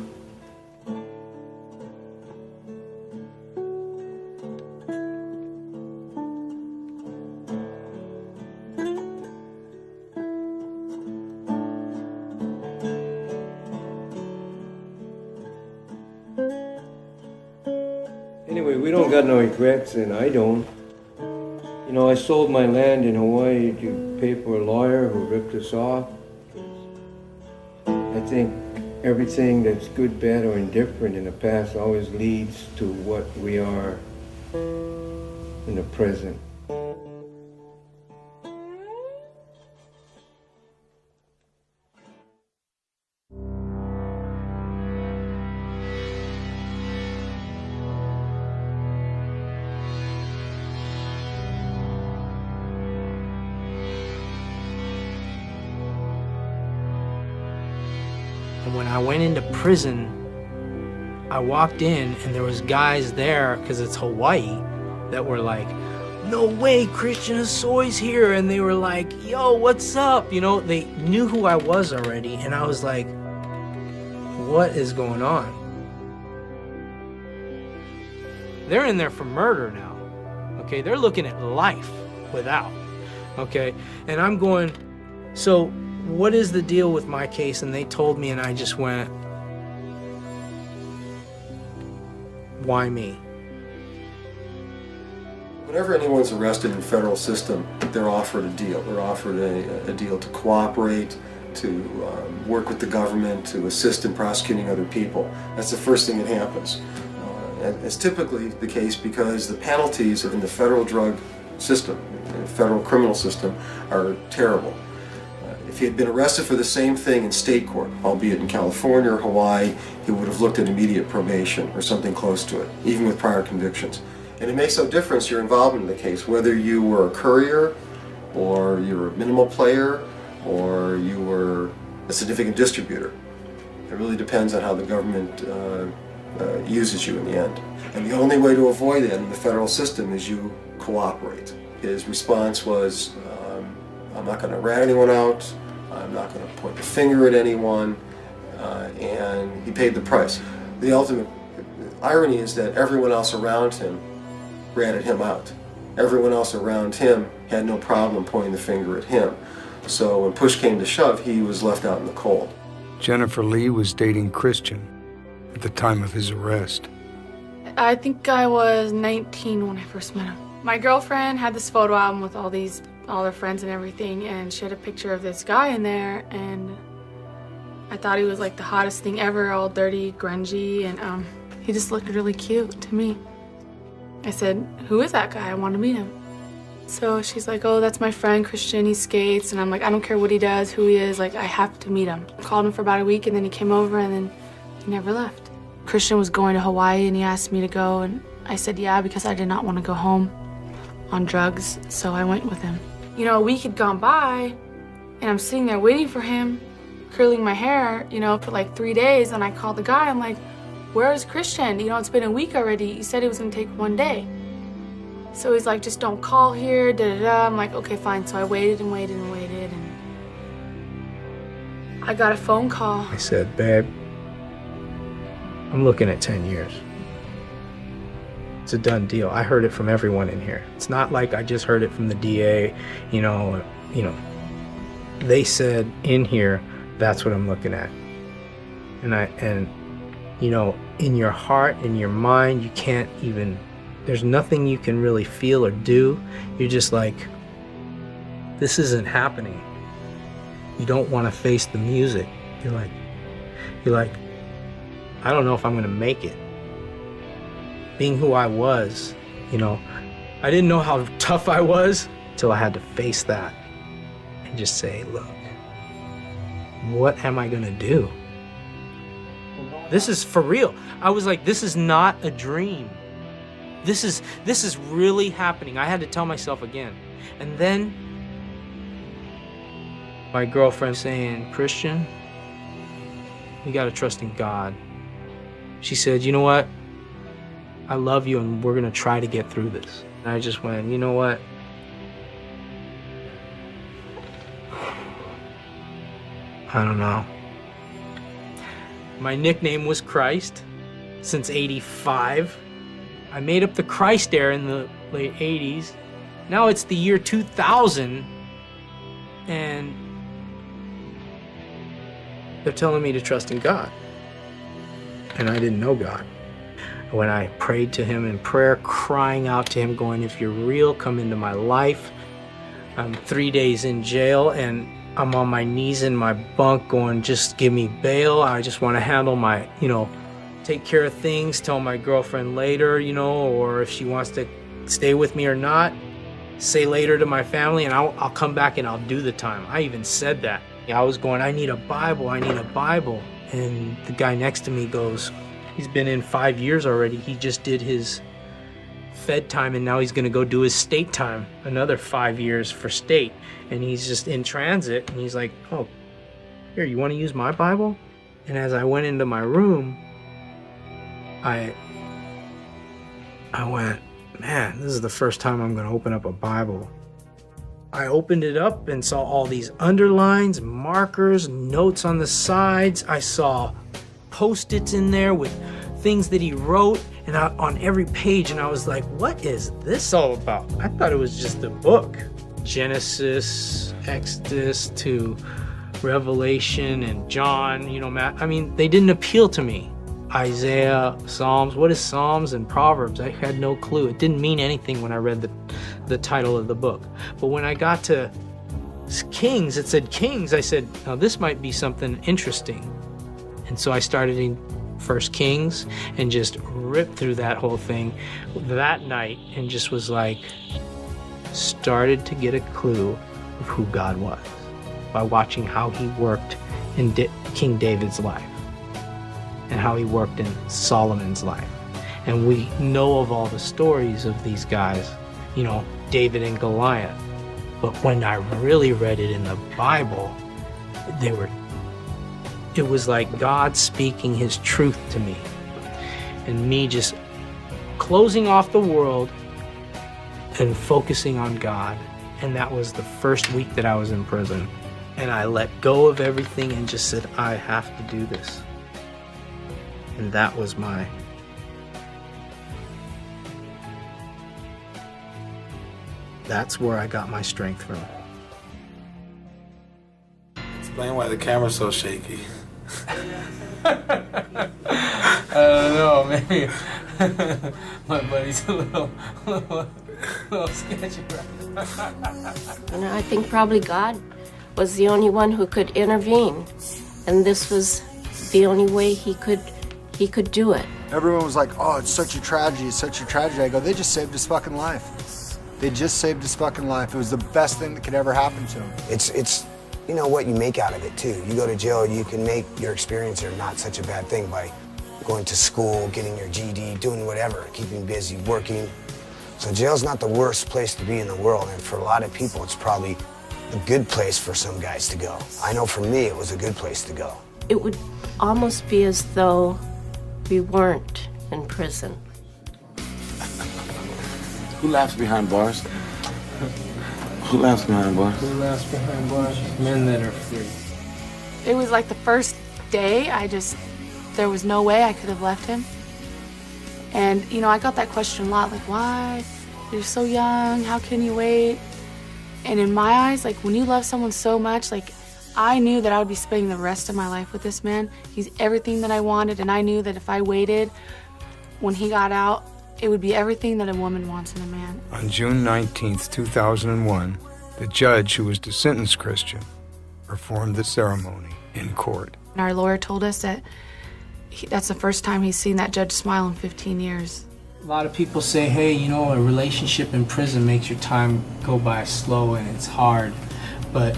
Anyway, we don't got no regrets, and I don't. You know, I sold my land in Hawaii to pay for a lawyer who ripped us off. I think everything that's good, bad, or indifferent in the past always leads to what we are in the present. when I went into prison, I walked in and there was guys there, because it's Hawaii, that were like, no way, Christian Hosoi's here. And they were like, yo, what's up? You know, they knew who I was already. And I was like, what is going on? They're in there for murder now. Okay, they're looking at life without. Okay, and I'm going, so what is the deal with my case? And they told me, and I just went, why me? Whenever anyone's arrested in the federal system, they're offered a deal. They're offered a deal to cooperate, to work with the government, to assist in prosecuting other people. That's the first thing that happens. And it's typically the case because the penalties in the federal drug system, the federal criminal system, are terrible. If he had been arrested for the same thing in state court, albeit in California or Hawaii, he would have looked at immediate probation or something close to it, even with prior convictions. And it makes no difference your involvement in the case, whether you were a courier, or you were a minimal player, or you were a significant distributor. It really depends on how the government uses you in the end. And the only way to avoid that in the federal system is you cooperate. His response was, I'm not going to rat anyone out, I'm not going to point the finger at anyone, and he paid the price. The ultimate irony is that everyone else around him ratted him out. Everyone else around him had no problem pointing the finger at him. So when push came to shove, he was left out in the cold. Jennifer Lee was dating Christian at the time of his arrest. I think I was 19 when I first met him. My girlfriend had this photo album with all their friends and everything, and she had a picture of this guy in there, and I thought he was like the hottest thing ever, all dirty, grungy, and he just looked really cute to me. I said, who is that guy? I want to meet him. So she's like, oh, that's my friend Christian, he skates. And I'm like, I don't care what he does, who he is, like, I have to meet him. I called him for about a week, and then he came over, and then he never left. Christian was going to Hawaii, and he asked me to go, and I said yeah, because I did not want to go home on drugs, so I went with him. You know, a week had gone by, and I'm sitting there waiting for him, curling my hair, you know, for like 3 days, and I called the guy, I'm like, where is Christian? You know, it's been a week already. He said it was gonna take 1 day. So he's like, just don't call here, da-da-da. I'm like, okay, fine. So I waited and waited and waited, and I got a phone call. I said, babe, I'm looking at 10 years. It's a done deal. I heard it from everyone in here. It's not like I just heard it from the DA, you know, they said in here, that's what I'm looking at. And you know, in your heart, in your mind, you can't even, there's nothing you can really feel or do. You're just like, this isn't happening. You don't want to face the music. You're like, I don't know if I'm gonna make it. Being who I was, you know, I didn't know how tough I was until I had to face that and just say, look, what am I gonna do? This is for real. I was like, this is not a dream. This is really happening. I had to tell myself again. And then my girlfriend saying, Christian, you gotta trust in God. She said, you know what? I love you, and we're gonna try to get through this. And I just went, you know what? I don't know. My nickname was Christ since '85. I made up the Christ era in the late '80s. Now it's the year 2000, and they're telling me to trust in God. And I didn't know God. When I prayed to him in prayer, crying out to him, going, if you're real, come into my life. I'm 3 days in jail, and I'm on my knees in my bunk going, just give me bail. I just want to handle my, you know, take care of things, tell my girlfriend later, you know, or if she wants to stay with me or not, say later to my family, and I'll come back and I'll do the time. I even said that. I was going, I need a Bible, I need a Bible. And the guy next to me goes, he's been in 5 years already. He just did his Fed time, and now he's gonna go do his state time, another 5 years for state. And he's just in transit, and he's like, oh, here, you wanna use my Bible? And as I went into my room, I went, man, this is the first time I'm going to open up a Bible. I opened it up and saw all these underlines, markers, notes on the sides. I saw Post-its in there with things that he wrote and on every page, and I was like, what is this all about? I thought it was just a book. Genesis, Exodus to Revelation and John, you know, Matt. I mean, they didn't appeal to me. Isaiah, Psalms, what is Psalms and Proverbs? I had no clue. It didn't mean anything when I read the title of the book. But when I got to Kings, it said Kings. I said, now this might be something interesting. And so I started in 1 Kings and just ripped through that whole thing that night and just was like, started to get a clue of who God was by watching how he worked in King David's life and how he worked in Solomon's life. And we know of all the stories of these guys, you know, David and Goliath. But when I really read it in the Bible, it was like God speaking his truth to me and me just closing off the world and focusing on God. And that was the first week that I was in prison. And I let go of everything and just said, I have to do this. And that was that's where I got my strength from. Explain why the camera's so shaky. I don't know, maybe my buddy's a little sketchy. You know, I think probably God was the only one who could intervene, and this was the only way he could do it. Everyone was like, oh, it's such a tragedy, it's such a tragedy. I go, they just saved his fucking life. They just saved his fucking life. It was the best thing that could ever happen to him. It's you know what you make out of it too. You go to jail, you can make your experience there not such a bad thing by going to school, getting your GED, doing whatever, keeping busy, working. So jail's not the worst place to be in the world, and for a lot of people it's probably a good place for some guys to go. I know for me it was a good place to go. It would almost be as though we weren't in prison. Who laughs behind bars? Who laughs behind bars? Who laughs behind bars? Men that are free. It was like the first day, there was no way I could have left him. And, you know, I got that question a lot, like, why? You're so young, how can you wait? And in my eyes, like, when you love someone so much, like, I knew that I would be spending the rest of my life with this man. He's everything that I wanted, and I knew that if I waited, when he got out, it would be everything that a woman wants in a man. On June 19th, 2001, the judge who was to sentence Christian performed the ceremony in court. And our lawyer told us that that's the first time he's seen that judge smile in 15 years. A lot of people say, hey, you know, a relationship in prison makes your time go by slow and it's hard. But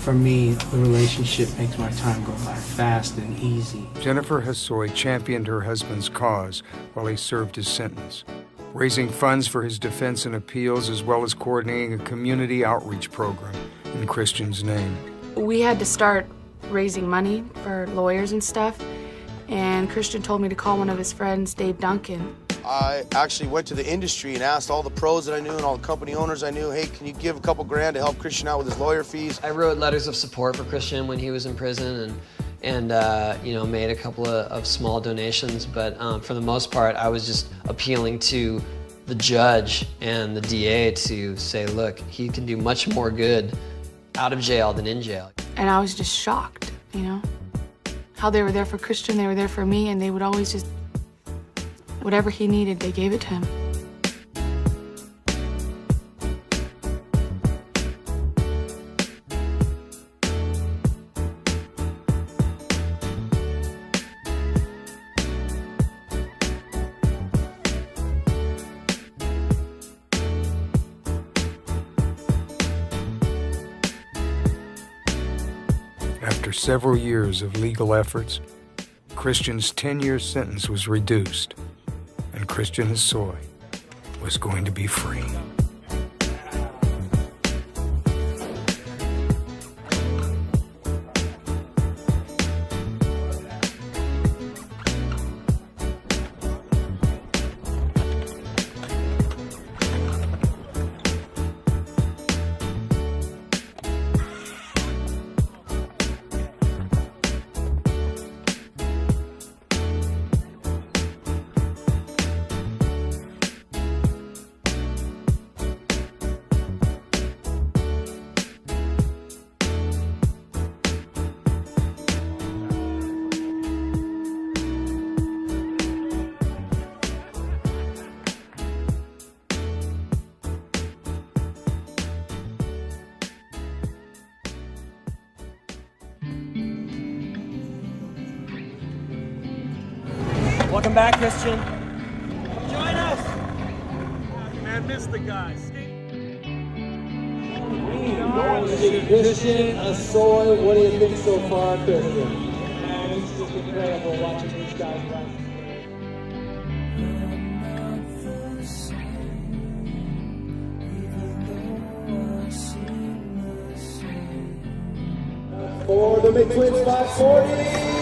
for me, the relationship makes my time go by fast and easy. Jennifer Hosoi championed her husband's cause while he served his sentence, raising funds for his defense and appeals, as well as coordinating a community outreach program in Christian's name. We had to start raising money for lawyers and stuff, and Christian told me to call one of his friends, Dave Duncan. I actually went to the industry and asked all the pros that I knew and all the company owners I knew, hey, can you give a couple grand to help Christian out with his lawyer fees? I wrote letters of support for Christian when he was in prison and you know, made a couple of small donations, but for the most part, I was just appealing to the judge and the DA to say, look, he can do much more good out of jail than in jail. And I was just shocked, you know, how they were there for Christian, they were there for me, and they would always just, whatever he needed, they gave it to him. After several years of legal efforts, Christian's 10-year sentence was reduced, and Christian Hosoi was going to be free. Welcome back, Christian. Join us. Man, miss the guys. Christian, Hosoi, what do you think so far, Christian? Man, it's just incredible watching these guys run. For the mid-twins 540.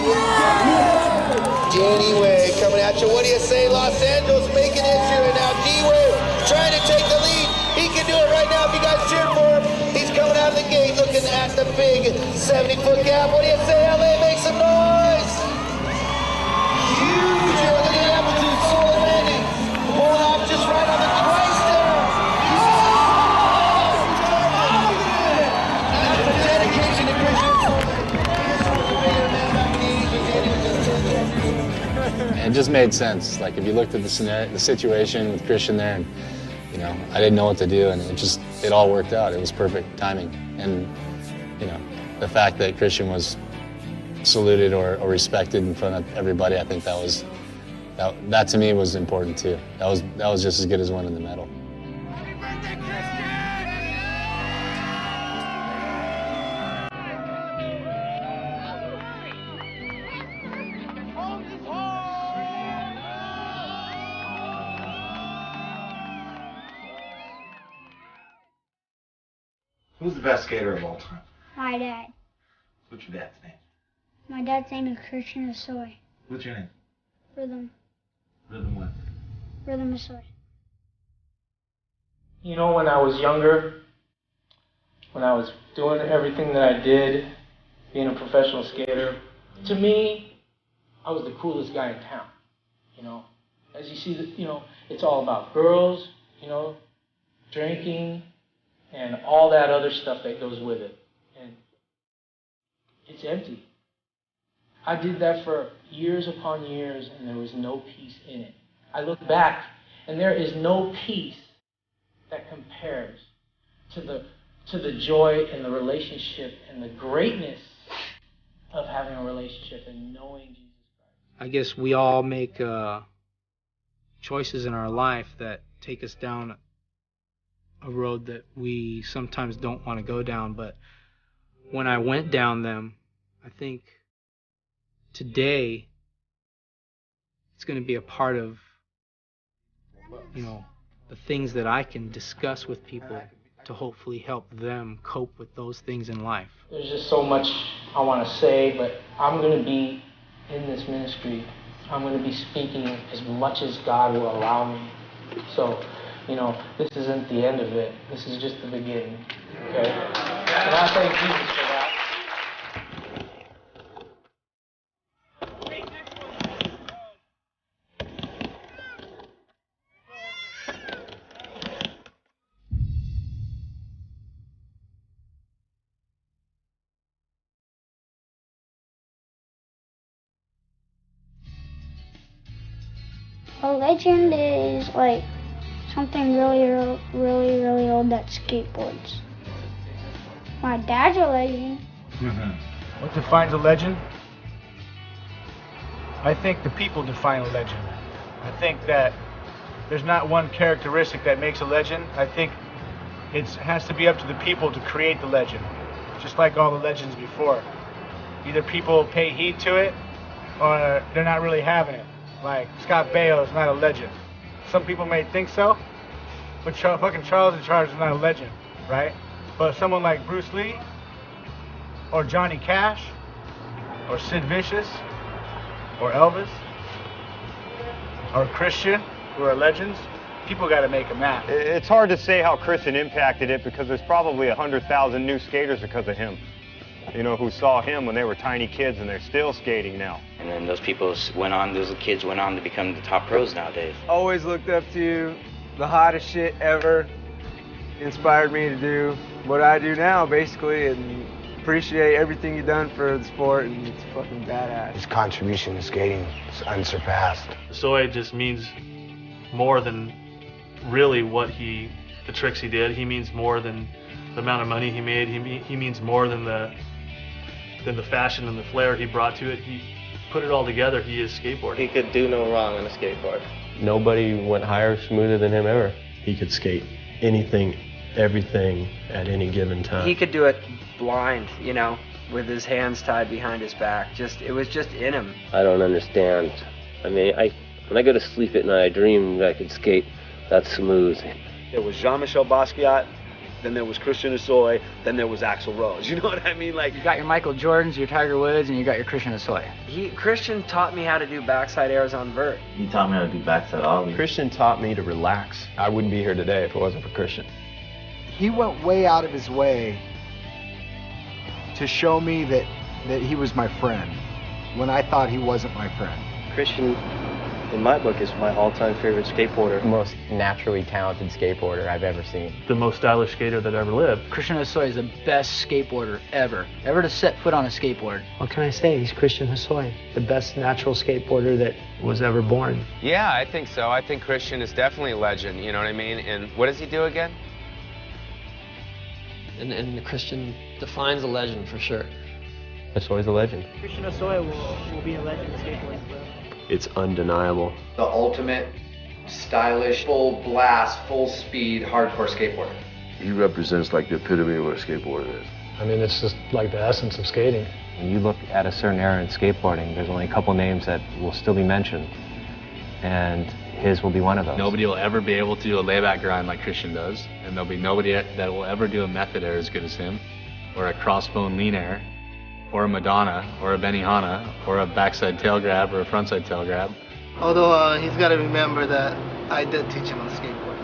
D-Way coming at you. What do you say, Los Angeles making history right now. D-Way trying to take the lead. He can do it right now if you guys cheer for him. He's coming out of the gate looking at the big 70-foot gap. What do you say, LA? Make some noise. Huge. Look at that amplitude. Solid landing. Pulling off just right on the twice there. That's the dedication to Christian. It just made sense. Like if you looked at the situation with Christian there, and you know, I didn't know what to do, and it all worked out. It was perfect timing, and you know, the fact that Christian was saluted or respected in front of everybody, I think that to me was important too. That was just as good as winning the medal. Who's the best skater of all time? My dad. What's your dad's name? My dad's name is Christian Hosoi. What's your name? Rhythm. Rhythm what? Rhythm Hosoi. You know, when I was younger, when I was doing everything that I did, being a professional skater, to me, I was the coolest guy in town. You know, as you see, you know, it's all about girls, you know, drinking, and all that other stuff that goes with it. And it's empty. I did that for years upon years, and there was no peace in it. I look back, and there is no peace that compares to the joy and the relationship and the greatness of having a relationship and knowing Jesus Christ. I guess we all make choices in our life that take us down a road that we sometimes don't want to go down, but when I went down them, I think today it's going to be a part of, you know, the things that I can discuss with people to hopefully help them cope with those things in life. There's just so much I want to say, but I'm going to be in this ministry. I'm going to be speaking as much as God will allow me. So, you know, this isn't the end of it. This is just the beginning. Okay? And I thank Jesus for that. A legend is like something really old that skateboards. My dad's a legend. What defines a legend? I think the people define a legend. I think that there's not one characteristic that makes a legend. I think it has to be up to the people to create the legend, just like all the legends before. Either people pay heed to it or they're not really having it. Like Scott Baio is not a legend. Some people may think so, but fucking Charles in Charge is not a legend, right? But someone like Bruce Lee, or Johnny Cash, or Sid Vicious, or Elvis, or Christian, who are legends, people got to make them mad. It's hard to say how Christian impacted it because there's probably 100,000 new skaters because of him. You know, who saw him when they were tiny kids and they're still skating now. And then those kids went on to become the top pros nowadays. Always looked up to you, the hottest shit ever. Inspired me to do what I do now, basically, and appreciate everything you've done for the sport, and it's fucking badass. His contribution to skating is unsurpassed. Hosoi just means more than really the tricks he did. He means more than the amount of money he made. He means more than the fashion and the flair he brought to it. put it all together, he is skateboarding. He could do no wrong on a skateboard. Nobody went higher, smoother than him ever. He could skate anything, everything at any given time. He could do it blind, you know, with his hands tied behind his back. It was just in him. I don't understand. I mean, when I go to sleep at night, I dream that I could skate that smooth. There was Jean-Michel Basquiat, then there was Christian Hosoi, then there was Axl Rose. You know what I mean? Like, you got your Michael Jordans, your Tiger Woods, and you got your Christian Hosoi. Christian taught me how to do backside airs on vert. He taught me how to do backside ollie. Christian taught me to relax. I wouldn't be here today if it wasn't for Christian. He went way out of his way to show me that he was my friend when I thought he wasn't my friend. Christian, in my book, is my all-time favorite skateboarder. The most naturally talented skateboarder I've ever seen. The most stylish skater that ever lived. Christian Hosoi is the best skateboarder ever to set foot on a skateboard. What can I say? He's Christian Hosoi, the best natural skateboarder that was ever born. Yeah, I think so. I think Christian is definitely a legend, you know what I mean? And what does he do again? And Christian defines a legend for sure. Hosoi's a legend. Christian Hosoi will be a legend in skateboarding forever. It's undeniable. The ultimate, stylish, full blast, full speed, hardcore skateboarder. He represents like the epitome of what a skateboarder is. I mean, it's just like the essence of skating. When you look at a certain era in skateboarding, there's only a couple names that will still be mentioned, and his will be one of those. Nobody will ever be able to do a layback grind like Christian does, and there'll be nobody that will ever do a method air as good as him, or a crossbone lean air, or a Madonna, or a Benihana, or a backside tail grab, or a frontside tail grab. Although he's got to remember that I did teach him on skateboard.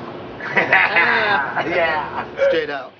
Yeah. Straight out.